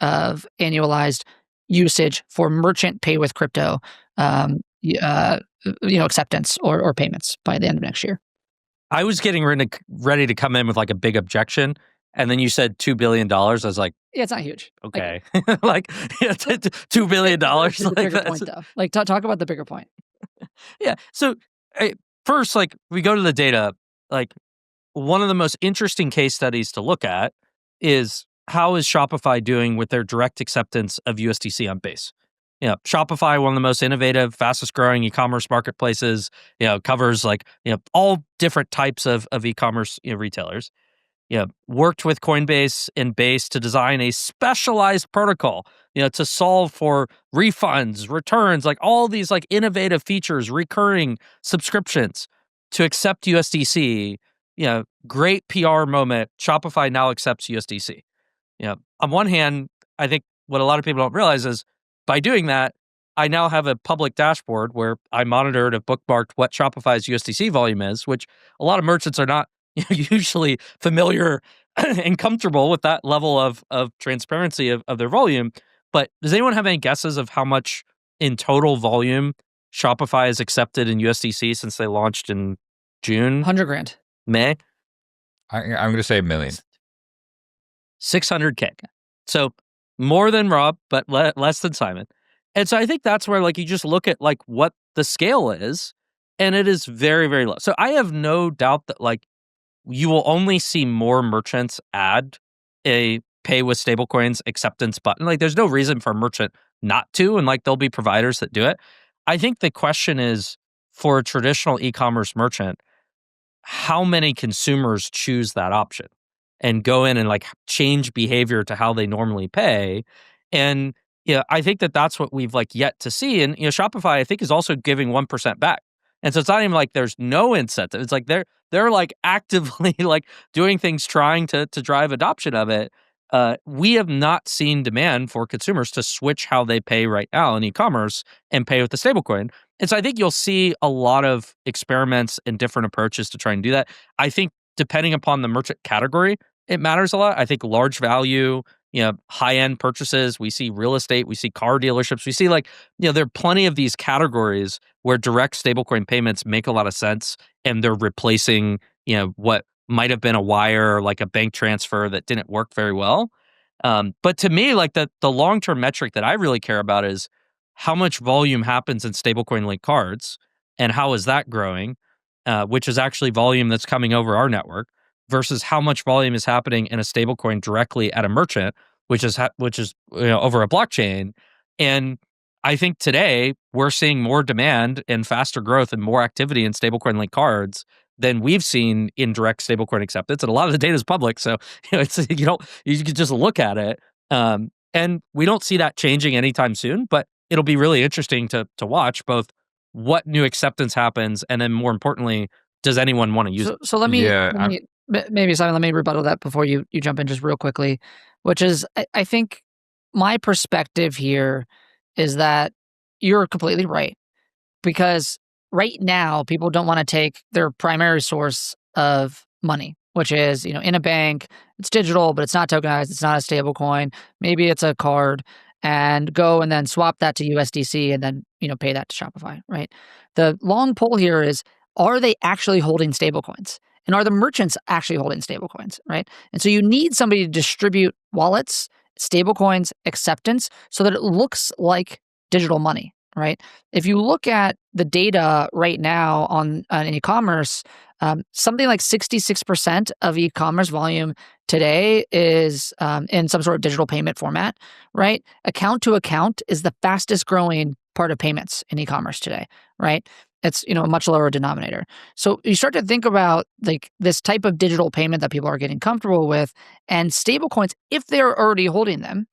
annualized usage for merchant pay with crypto, acceptance or payments by the end of next year. I was getting ready to come in with like a big objection, and then you said $2 billion. I was like, yeah, it's not huge. Okay, $2 billion. The bigger point, though. Like, talk about the bigger point. Yeah. So first, like, we go to the data. Like, one of the most interesting case studies to look at is how is Shopify doing with their direct acceptance of USDC on Base. Shopify, one of the most innovative, fastest growing e-commerce marketplaces, covers all different types of e-commerce retailers. Worked with Coinbase and Base to design a specialized protocol, to solve for refunds, returns, like all these like innovative features, recurring subscriptions to accept USDC. Great PR moment. Shopify now accepts USDC. On one hand, I think what a lot of people don't realize is by doing that, I now have a public dashboard where I monitored and bookmarked what Shopify's USDC volume is, which a lot of merchants are not usually familiar and comfortable with that level of transparency of their volume. But does anyone have any guesses of how much in total volume Shopify has accepted in USDC since they launched in June? 100 grand. May? I'm going to say $1 million. 600K. So more than Rob, but less than Simon. And so I think that's where you just look at what the scale is, and it is very, very low. So I have no doubt that you will only see more merchants add a pay with stablecoins acceptance button. There's no reason for a merchant not to, and there'll be providers that do it. I think the question is, for a traditional e-commerce merchant, how many consumers choose that option and go in and change behavior to how they normally pay? And I think that that's what we've yet to see. And Shopify, I think, is also giving 1% back. And so it's not even there's no incentive. It's they're actively doing things trying to drive adoption of it. We have not seen demand for consumers to switch how they pay right now in e-commerce and pay with the stablecoin. And so I think you'll see a lot of experiments and different approaches to try and do that. I think depending upon the merchant category, it matters a lot. I think large value, high-end purchases, we see real estate, we see car dealerships, we see there are plenty of these categories where direct stablecoin payments make a lot of sense, and they're replacing, what might have been a wire or a bank transfer that didn't work very well. But to me, the long-term metric that I really care about is how much volume happens in stablecoin linked cards and how is that growing, which is actually volume that's coming over our network, versus how much volume is happening in a stablecoin directly at a merchant, which is over a blockchain. And I think today we're seeing more demand and faster growth and more activity in stablecoin linked cards than we've seen in direct stablecoin acceptance. And a lot of the data is public, so it's you can just look at it. And we don't see that changing anytime soon. But it'll be really interesting to watch both what new acceptance happens, and then more importantly, does anyone want to use it? So let me, maybe Simon, let me rebuttal that before you jump in just real quickly, which is I think my perspective here is that you're completely right, because right now people don't want to take their primary source of money, which is, in a bank. It's digital, but it's not tokenized. It's not a stable coin. Maybe it's a card, and go and then swap that to USDC and then, pay that to Shopify, right? The long pull here is, are they actually holding stable coins? And are the merchants actually holding stable coins, right? And so you need somebody to distribute wallets, stable coins, acceptance, so that it looks like digital money, right? If you look at the data right now on e-commerce, something like 66% of e-commerce volume today is in some sort of digital payment format, right? Account to account is the fastest growing part of payments in e-commerce today, right? It's, a much lower denominator. So you start to think about like this type of digital payment that people are getting comfortable with, and stablecoins, if they're already holding them,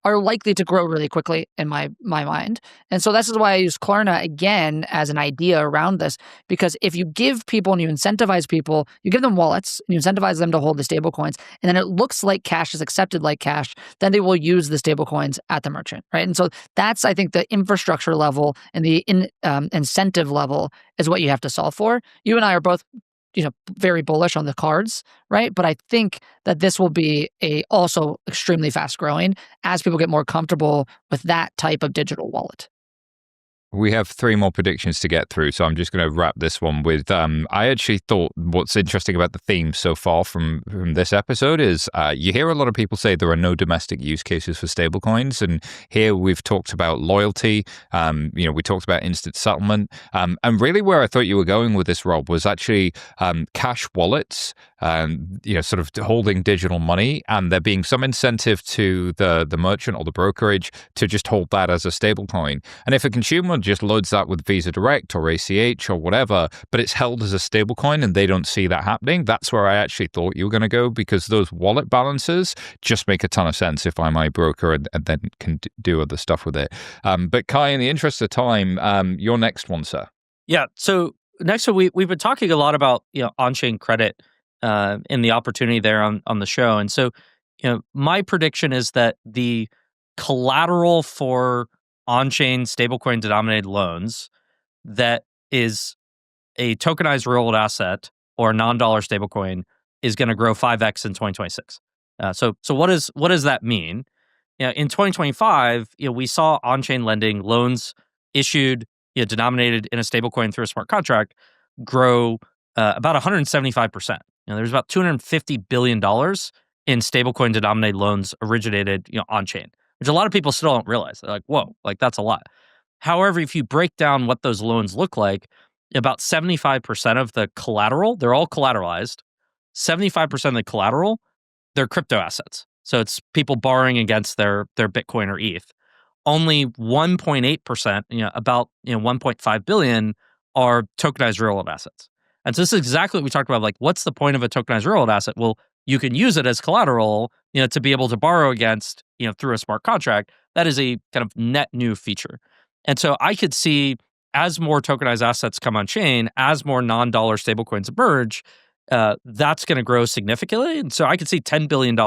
are likely to grow really quickly in my mind. And so this is why I use Klarna again as an idea around this, because if you give people and you incentivize people, you give them wallets and you incentivize them to hold the stable coins, and then it looks like cash is accepted like cash, then they will use the stable coins at the merchant, right? And so that's, I think, the infrastructure level and the incentive level is what you have to solve for. You and I are both very bullish on the cards, right? But I think that this will be also extremely fast growing as people get more comfortable with that type of digital wallet. We have 3 more predictions to get through, so I'm just going to wrap this one with, I actually thought what's interesting about the theme so far from this episode is you hear a lot of people say there are no domestic use cases for stablecoins, and here we've talked about loyalty, we talked about instant settlement, and really where I thought you were going with this, Rob, was actually cash wallets, sort of holding digital money, and there being some incentive to the merchant or the brokerage to just hold that as a stablecoin. And if a consumer just loads that with Visa Direct or ACH or whatever, but it's held as a stablecoin and they don't see that happening, that's where I actually thought you were going to go, because those wallet balances just make a ton of sense if I'm a broker and then can do other stuff with it. But Kai, in the interest of time, your next one, sir. Yeah. So next one, we've been talking a lot about on-chain credit and the opportunity there on the show, and so my prediction is that the collateral for on-chain stablecoin denominated loans that is a tokenized real-world asset or a non-dollar stablecoin is going to grow 5x in 2026. So what does that mean? In 2025, we saw on-chain lending loans issued, denominated in a stablecoin through a smart contract grow about 175%. There's about $250 billion in stablecoin denominated loans originated on-chain, which a lot of people still don't realize. They're like, whoa, like that's a lot. However, if you break down what those loans look like, about 75% of the collateral, they're all collateralized. 75% of the collateral, they're crypto assets. So it's people borrowing against their Bitcoin or ETH. Only 1.8%, about 1.5 billion, are tokenized real-world assets. And so this is exactly what we talked about. Like, what's the point of a tokenized real-world asset? Well, you can use it as collateral, to be able to borrow against, through a smart contract. That is a kind of net new feature. And so I could see, as more tokenized assets come on chain, as more non-dollar stablecoins emerge, that's going to grow significantly. And so I could see $10 billion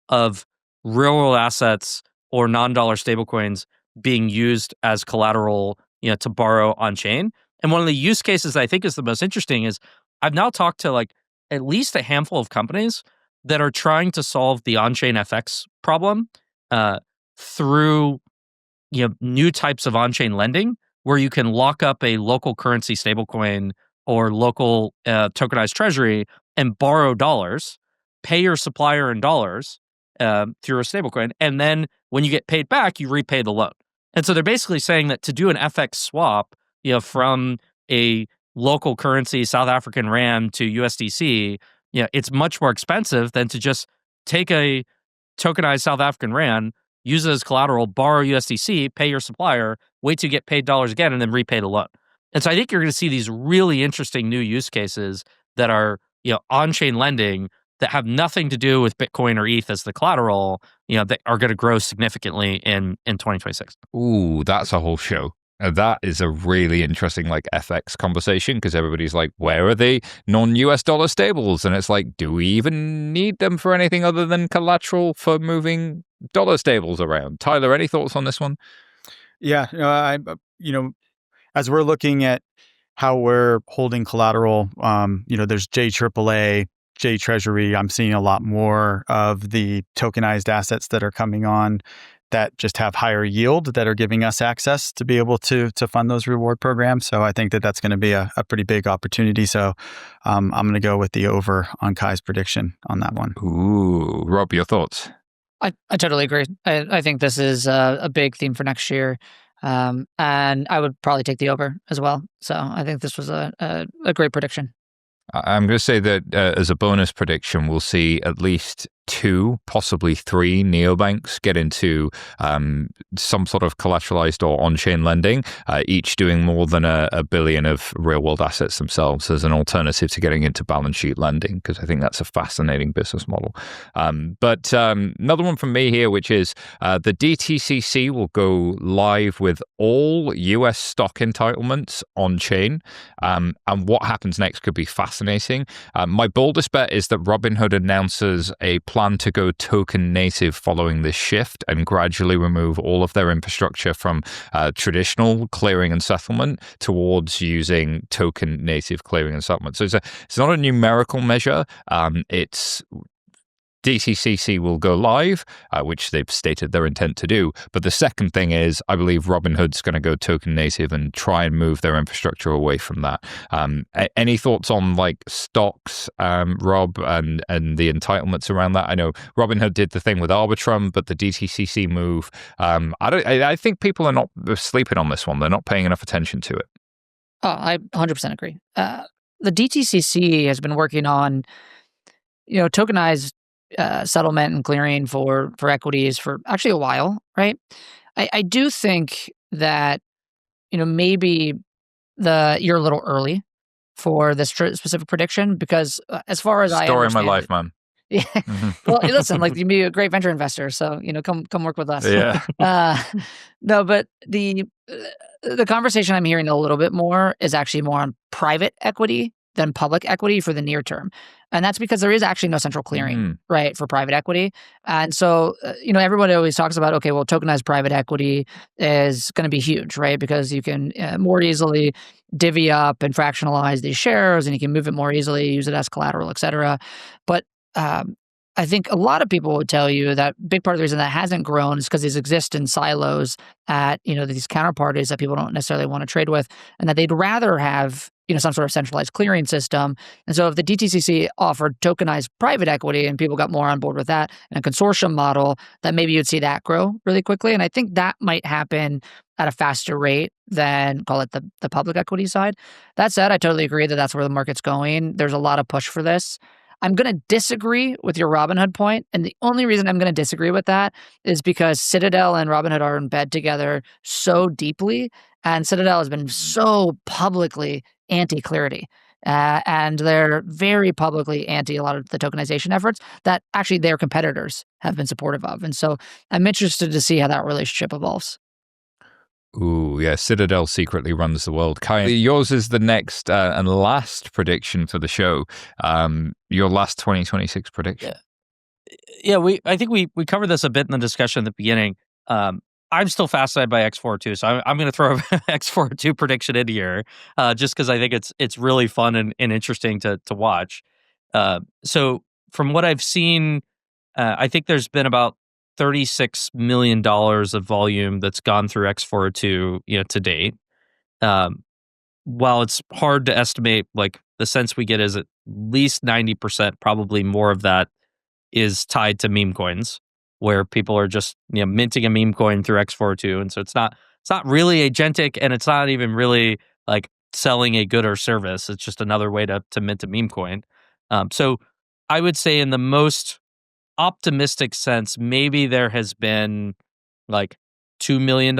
of real-world assets or non-dollar stablecoins being used as collateral, to borrow on chain. And one of the use cases that I think is the most interesting is I've now talked to at least a handful of companies that are trying to solve the on-chain FX problem through new types of on-chain lending, where you can lock up a local currency stablecoin or local tokenized treasury and borrow dollars, pay your supplier in dollars through a stablecoin, and then when you get paid back, you repay the loan. And so they're basically saying that to do an FX swap, from a local currency, South African rand to USDC, it's much more expensive than to just take a tokenized South African rand, use it as collateral, borrow USDC, pay your supplier, wait to get paid dollars again, and then repay the loan. And so I think you're going to see these really interesting new use cases that are, on-chain lending that have nothing to do with Bitcoin or ETH as the collateral, that are going to grow significantly in 2026. Ooh, that's a whole show. That is a really interesting FX conversation, because everybody's like, where are the non-US dollar stables? And it's like, do we even need them for anything other than collateral for moving dollar stables around? Tyler, any thoughts on this one? Yeah, as we're looking at how we're holding collateral, there's JAAA, J Treasury. I'm seeing a lot more of the tokenized assets that are coming on that just have higher yield, that are giving us access to be able to fund those reward programs. So I think that that's going to be a pretty big opportunity. So I'm going to go with the over on Kai's prediction on that one. Ooh, Rob, your thoughts? I totally agree. I think this is a big theme for next year. And I would probably take the over as well. So I think this was a great prediction. I'm going to say that as a bonus prediction, we'll see at least 2, possibly 3 neobanks get into some sort of collateralized or on-chain lending, each doing more than a billion of real-world assets themselves as an alternative to getting into balance sheet lending, because I think that's a fascinating business model. But another one from me here, which is the DTCC will go live with all US stock entitlements on-chain, and what happens next could be fascinating. My boldest bet is that Robinhood announces a plan to go token native following this shift and gradually remove all of their infrastructure from traditional clearing and settlement towards using token native clearing and settlement. So it's not a numerical measure. It's DTCC will go live, which they've stated their intent to do. But the second thing is, I believe Robinhood's going to go token native and try and move their infrastructure away from that. Any thoughts on stocks, Rob, and the entitlements around that? I know Robinhood did the thing with Arbitrum, but the DTCC move, I think people are not sleeping on this one. They're not paying enough attention to it. Oh, I 100% agree. The DTCC has been working on, tokenized settlement and clearing for equities for actually a while, right? I do think that maybe you're a little early for this specific prediction, because as far as story of my life, man. Yeah. Well, listen, you'd be a great venture investor, so come work with us. Yeah. No, but the conversation I'm hearing a little bit more is actually more on private equity than public equity for the near term. And that's because there is actually no central clearing, right, for private equity. And so, everybody always talks about, okay, well, tokenized private equity is going to be huge, right? Because you can more easily divvy up and fractionalize these shares, and you can move it more easily, use it as collateral, et cetera. But I think a lot of people would tell you that big part of the reason that hasn't grown is because these exist in silos at, these counterparties that people don't necessarily want to trade with, and that they'd rather have some sort of centralized clearing system. And so if the DTCC offered tokenized private equity and people got more on board with that and a consortium model, that maybe you'd see that grow really quickly. And I think that might happen at a faster rate than, call it, the public equity side. That said, I totally agree that that's where the market's going. There's a lot of push for this. I'm going to disagree with your Robinhood point. And the only reason I'm going to disagree with that is because Citadel and Robinhood are in bed together so deeply. And Citadel has been so publicly anti-clarity. And they're very publicly anti a lot of the tokenization efforts that actually their competitors have been supportive of. And so I'm interested to see how that relationship evolves. Ooh, yeah, Citadel secretly runs the world. Kai, yours is the next and last prediction for the show. Your last 2026 prediction. Yeah, I think we covered this a bit in the discussion at the beginning. I'm still fascinated by X402, so I'm going to throw X402 prediction in here, just because I think it's really fun and interesting to watch. So from what I've seen, I think there's been about $36 million of volume that's gone through X402, to date. While it's hard to estimate, the sense we get is at least 90%, probably more of that, is tied to meme coins, where people are just minting a meme coin through X402, and so it's not really agentic, and it's not even really selling a good or service. It's just another way to mint a meme coin. So I would say in the most optimistic sense, maybe there has been $2 million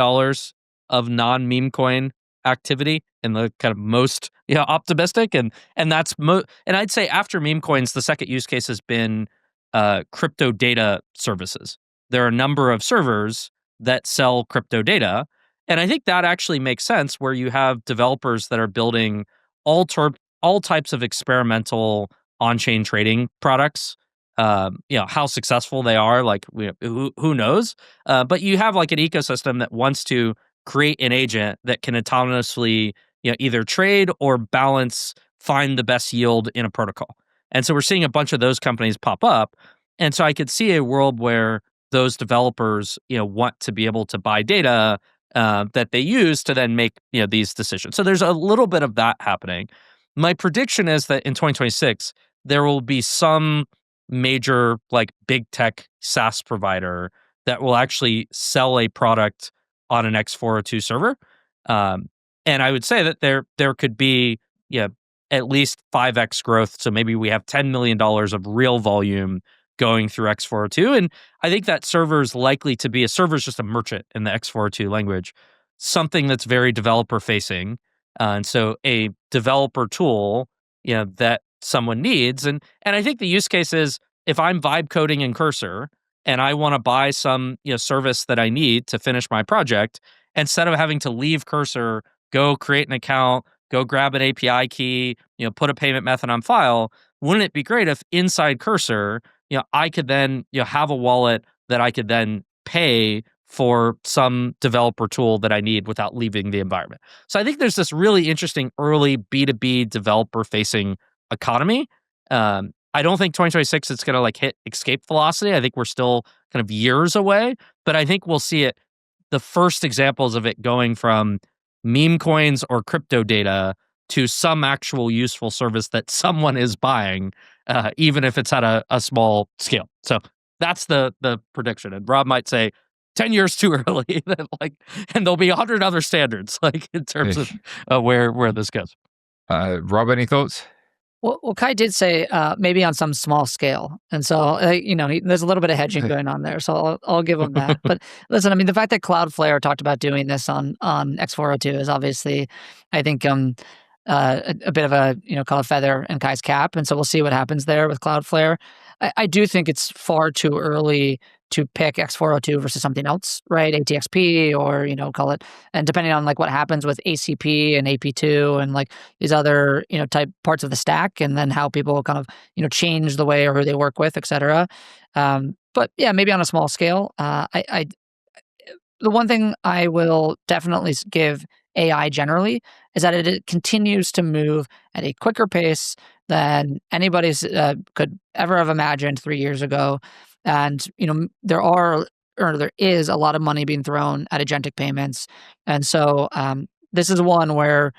of non-meme coin activity in the kind of most optimistic, and that's and I'd say after meme coins, the second use case has been crypto data services. There are a number of servers that sell crypto data, And I think that actually makes sense where you have developers that are building all types of experimental on-chain trading products. How successful they are, like who knows? But you have like an ecosystem that wants to create an agent that can autonomously either trade or find the best yield in a protocol. And so we're seeing a bunch of those companies pop up. And so I could see a world where those developers want to be able to buy data that they use to then make these decisions. So there's a little bit of that happening. My prediction is that in 2026 there will be some major like big tech SaaS provider that will actually sell a product on an X402 server. And I would say that there could be at least 5x growth. So maybe we have $10 million of real volume going through X402. And I think that server is likely to be server's just a merchant in the X402 language, something that's very developer facing. And so a developer tool, that someone needs. And I think the use case is if I'm vibe coding in Cursor and I want to buy some service that I need to finish my project, instead of having to leave Cursor, go create an account, go grab an API key, put a payment method on file, wouldn't it be great if inside Cursor, I could then have a wallet that I could then pay for some developer tool that I need without leaving the environment. So I think there's this really interesting early B2B developer facing economy. I don't think 2026 it's going to like hit escape velocity. I think we're still kind of years away, but I think we'll see the first examples of it going from meme coins or crypto data to some actual useful service that someone is buying, even if it's at a small scale. So that's the prediction. And Rob might say 10 years too early, and there'll be 100 other standards, like in terms of where this goes. Rob, any thoughts? Well, Kai did say maybe on some small scale. And so, there's a little bit of hedging going on there. So I'll give him that. But listen, I mean, the fact that Cloudflare talked about doing this on X402 is obviously, I think, a bit of a, call it feather in Kai's cap. And so we'll see what happens there with Cloudflare. I do think it's far too early to pick X402 versus something else, right? ATXP or, call it, and depending on like what happens with ACP and AP2 and like these other, type parts of the stack, and then how people kind of, change the way or who they work with, et cetera. But yeah, maybe on a small scale. The one thing I will definitely give AI generally is that it continues to move at a quicker pace than anybody could ever have imagined 3 years ago. And, there is a lot of money being thrown at agentic payments. And so this is one where,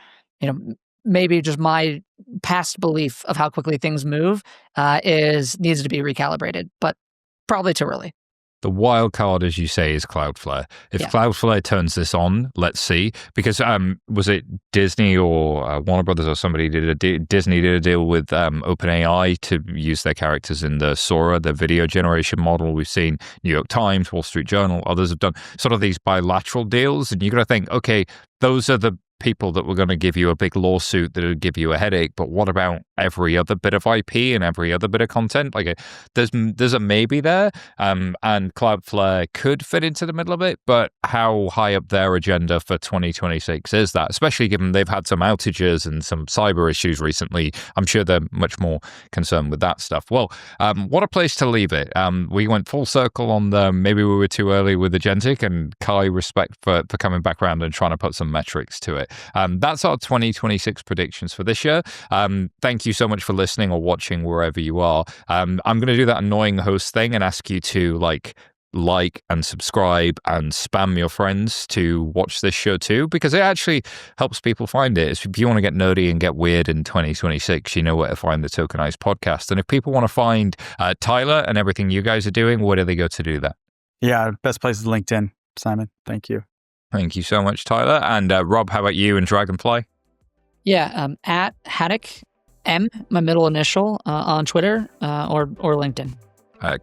maybe just my past belief of how quickly things move needs to be recalibrated, but probably too early. The wild card, as you say, is Cloudflare. If Cloudflare turns this on, let's see. Because was it Disney or Warner Brothers or somebody Disney did a deal with OpenAI to use their characters in the Sora, the video generation model. We've seen New York Times, Wall Street Journal, others have done sort of these bilateral deals. And you got to think, okay, those are the people that were going to give you a big lawsuit that would give you a headache, but what about every other bit of IP and every other bit of content? Like there's a maybe there, and Cloudflare could fit into the middle of it, but how high up their agenda for 2026 is that? Especially given they've had some outages and some cyber issues recently. I'm sure they're much more concerned with that stuff. Well, what a place to leave it. We went full circle on maybe we were too early with agentic, and Kai, respect for coming back around and trying to put some metrics to it. That's our 2026 predictions for this year. Thank you so much for listening or watching wherever you are. I'm going to do that annoying host thing and ask you to like and subscribe and spam your friends to watch this show too, because it actually helps people find it. If you want to get nerdy and get weird in 2026, you know where to find the Tokenized podcast. And if people want to find Tyler and everything you guys are doing, where do they go to do that? Yeah, best place is LinkedIn. Simon, thank you. Thank you so much, Tyler. And Rob, how about you and Dragonfly? Yeah, at Hadick, M, my middle initial, on Twitter or LinkedIn.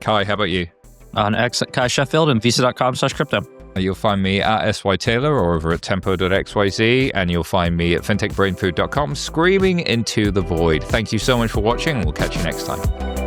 Kai, how about you? On X at Kai Sheffield and visa.com/crypto. You'll find me at SY Taylor or over at tempo.xyz, and you'll find me at fintechbrainfood.com screaming into the void. Thank you so much for watching, and we'll catch you next time.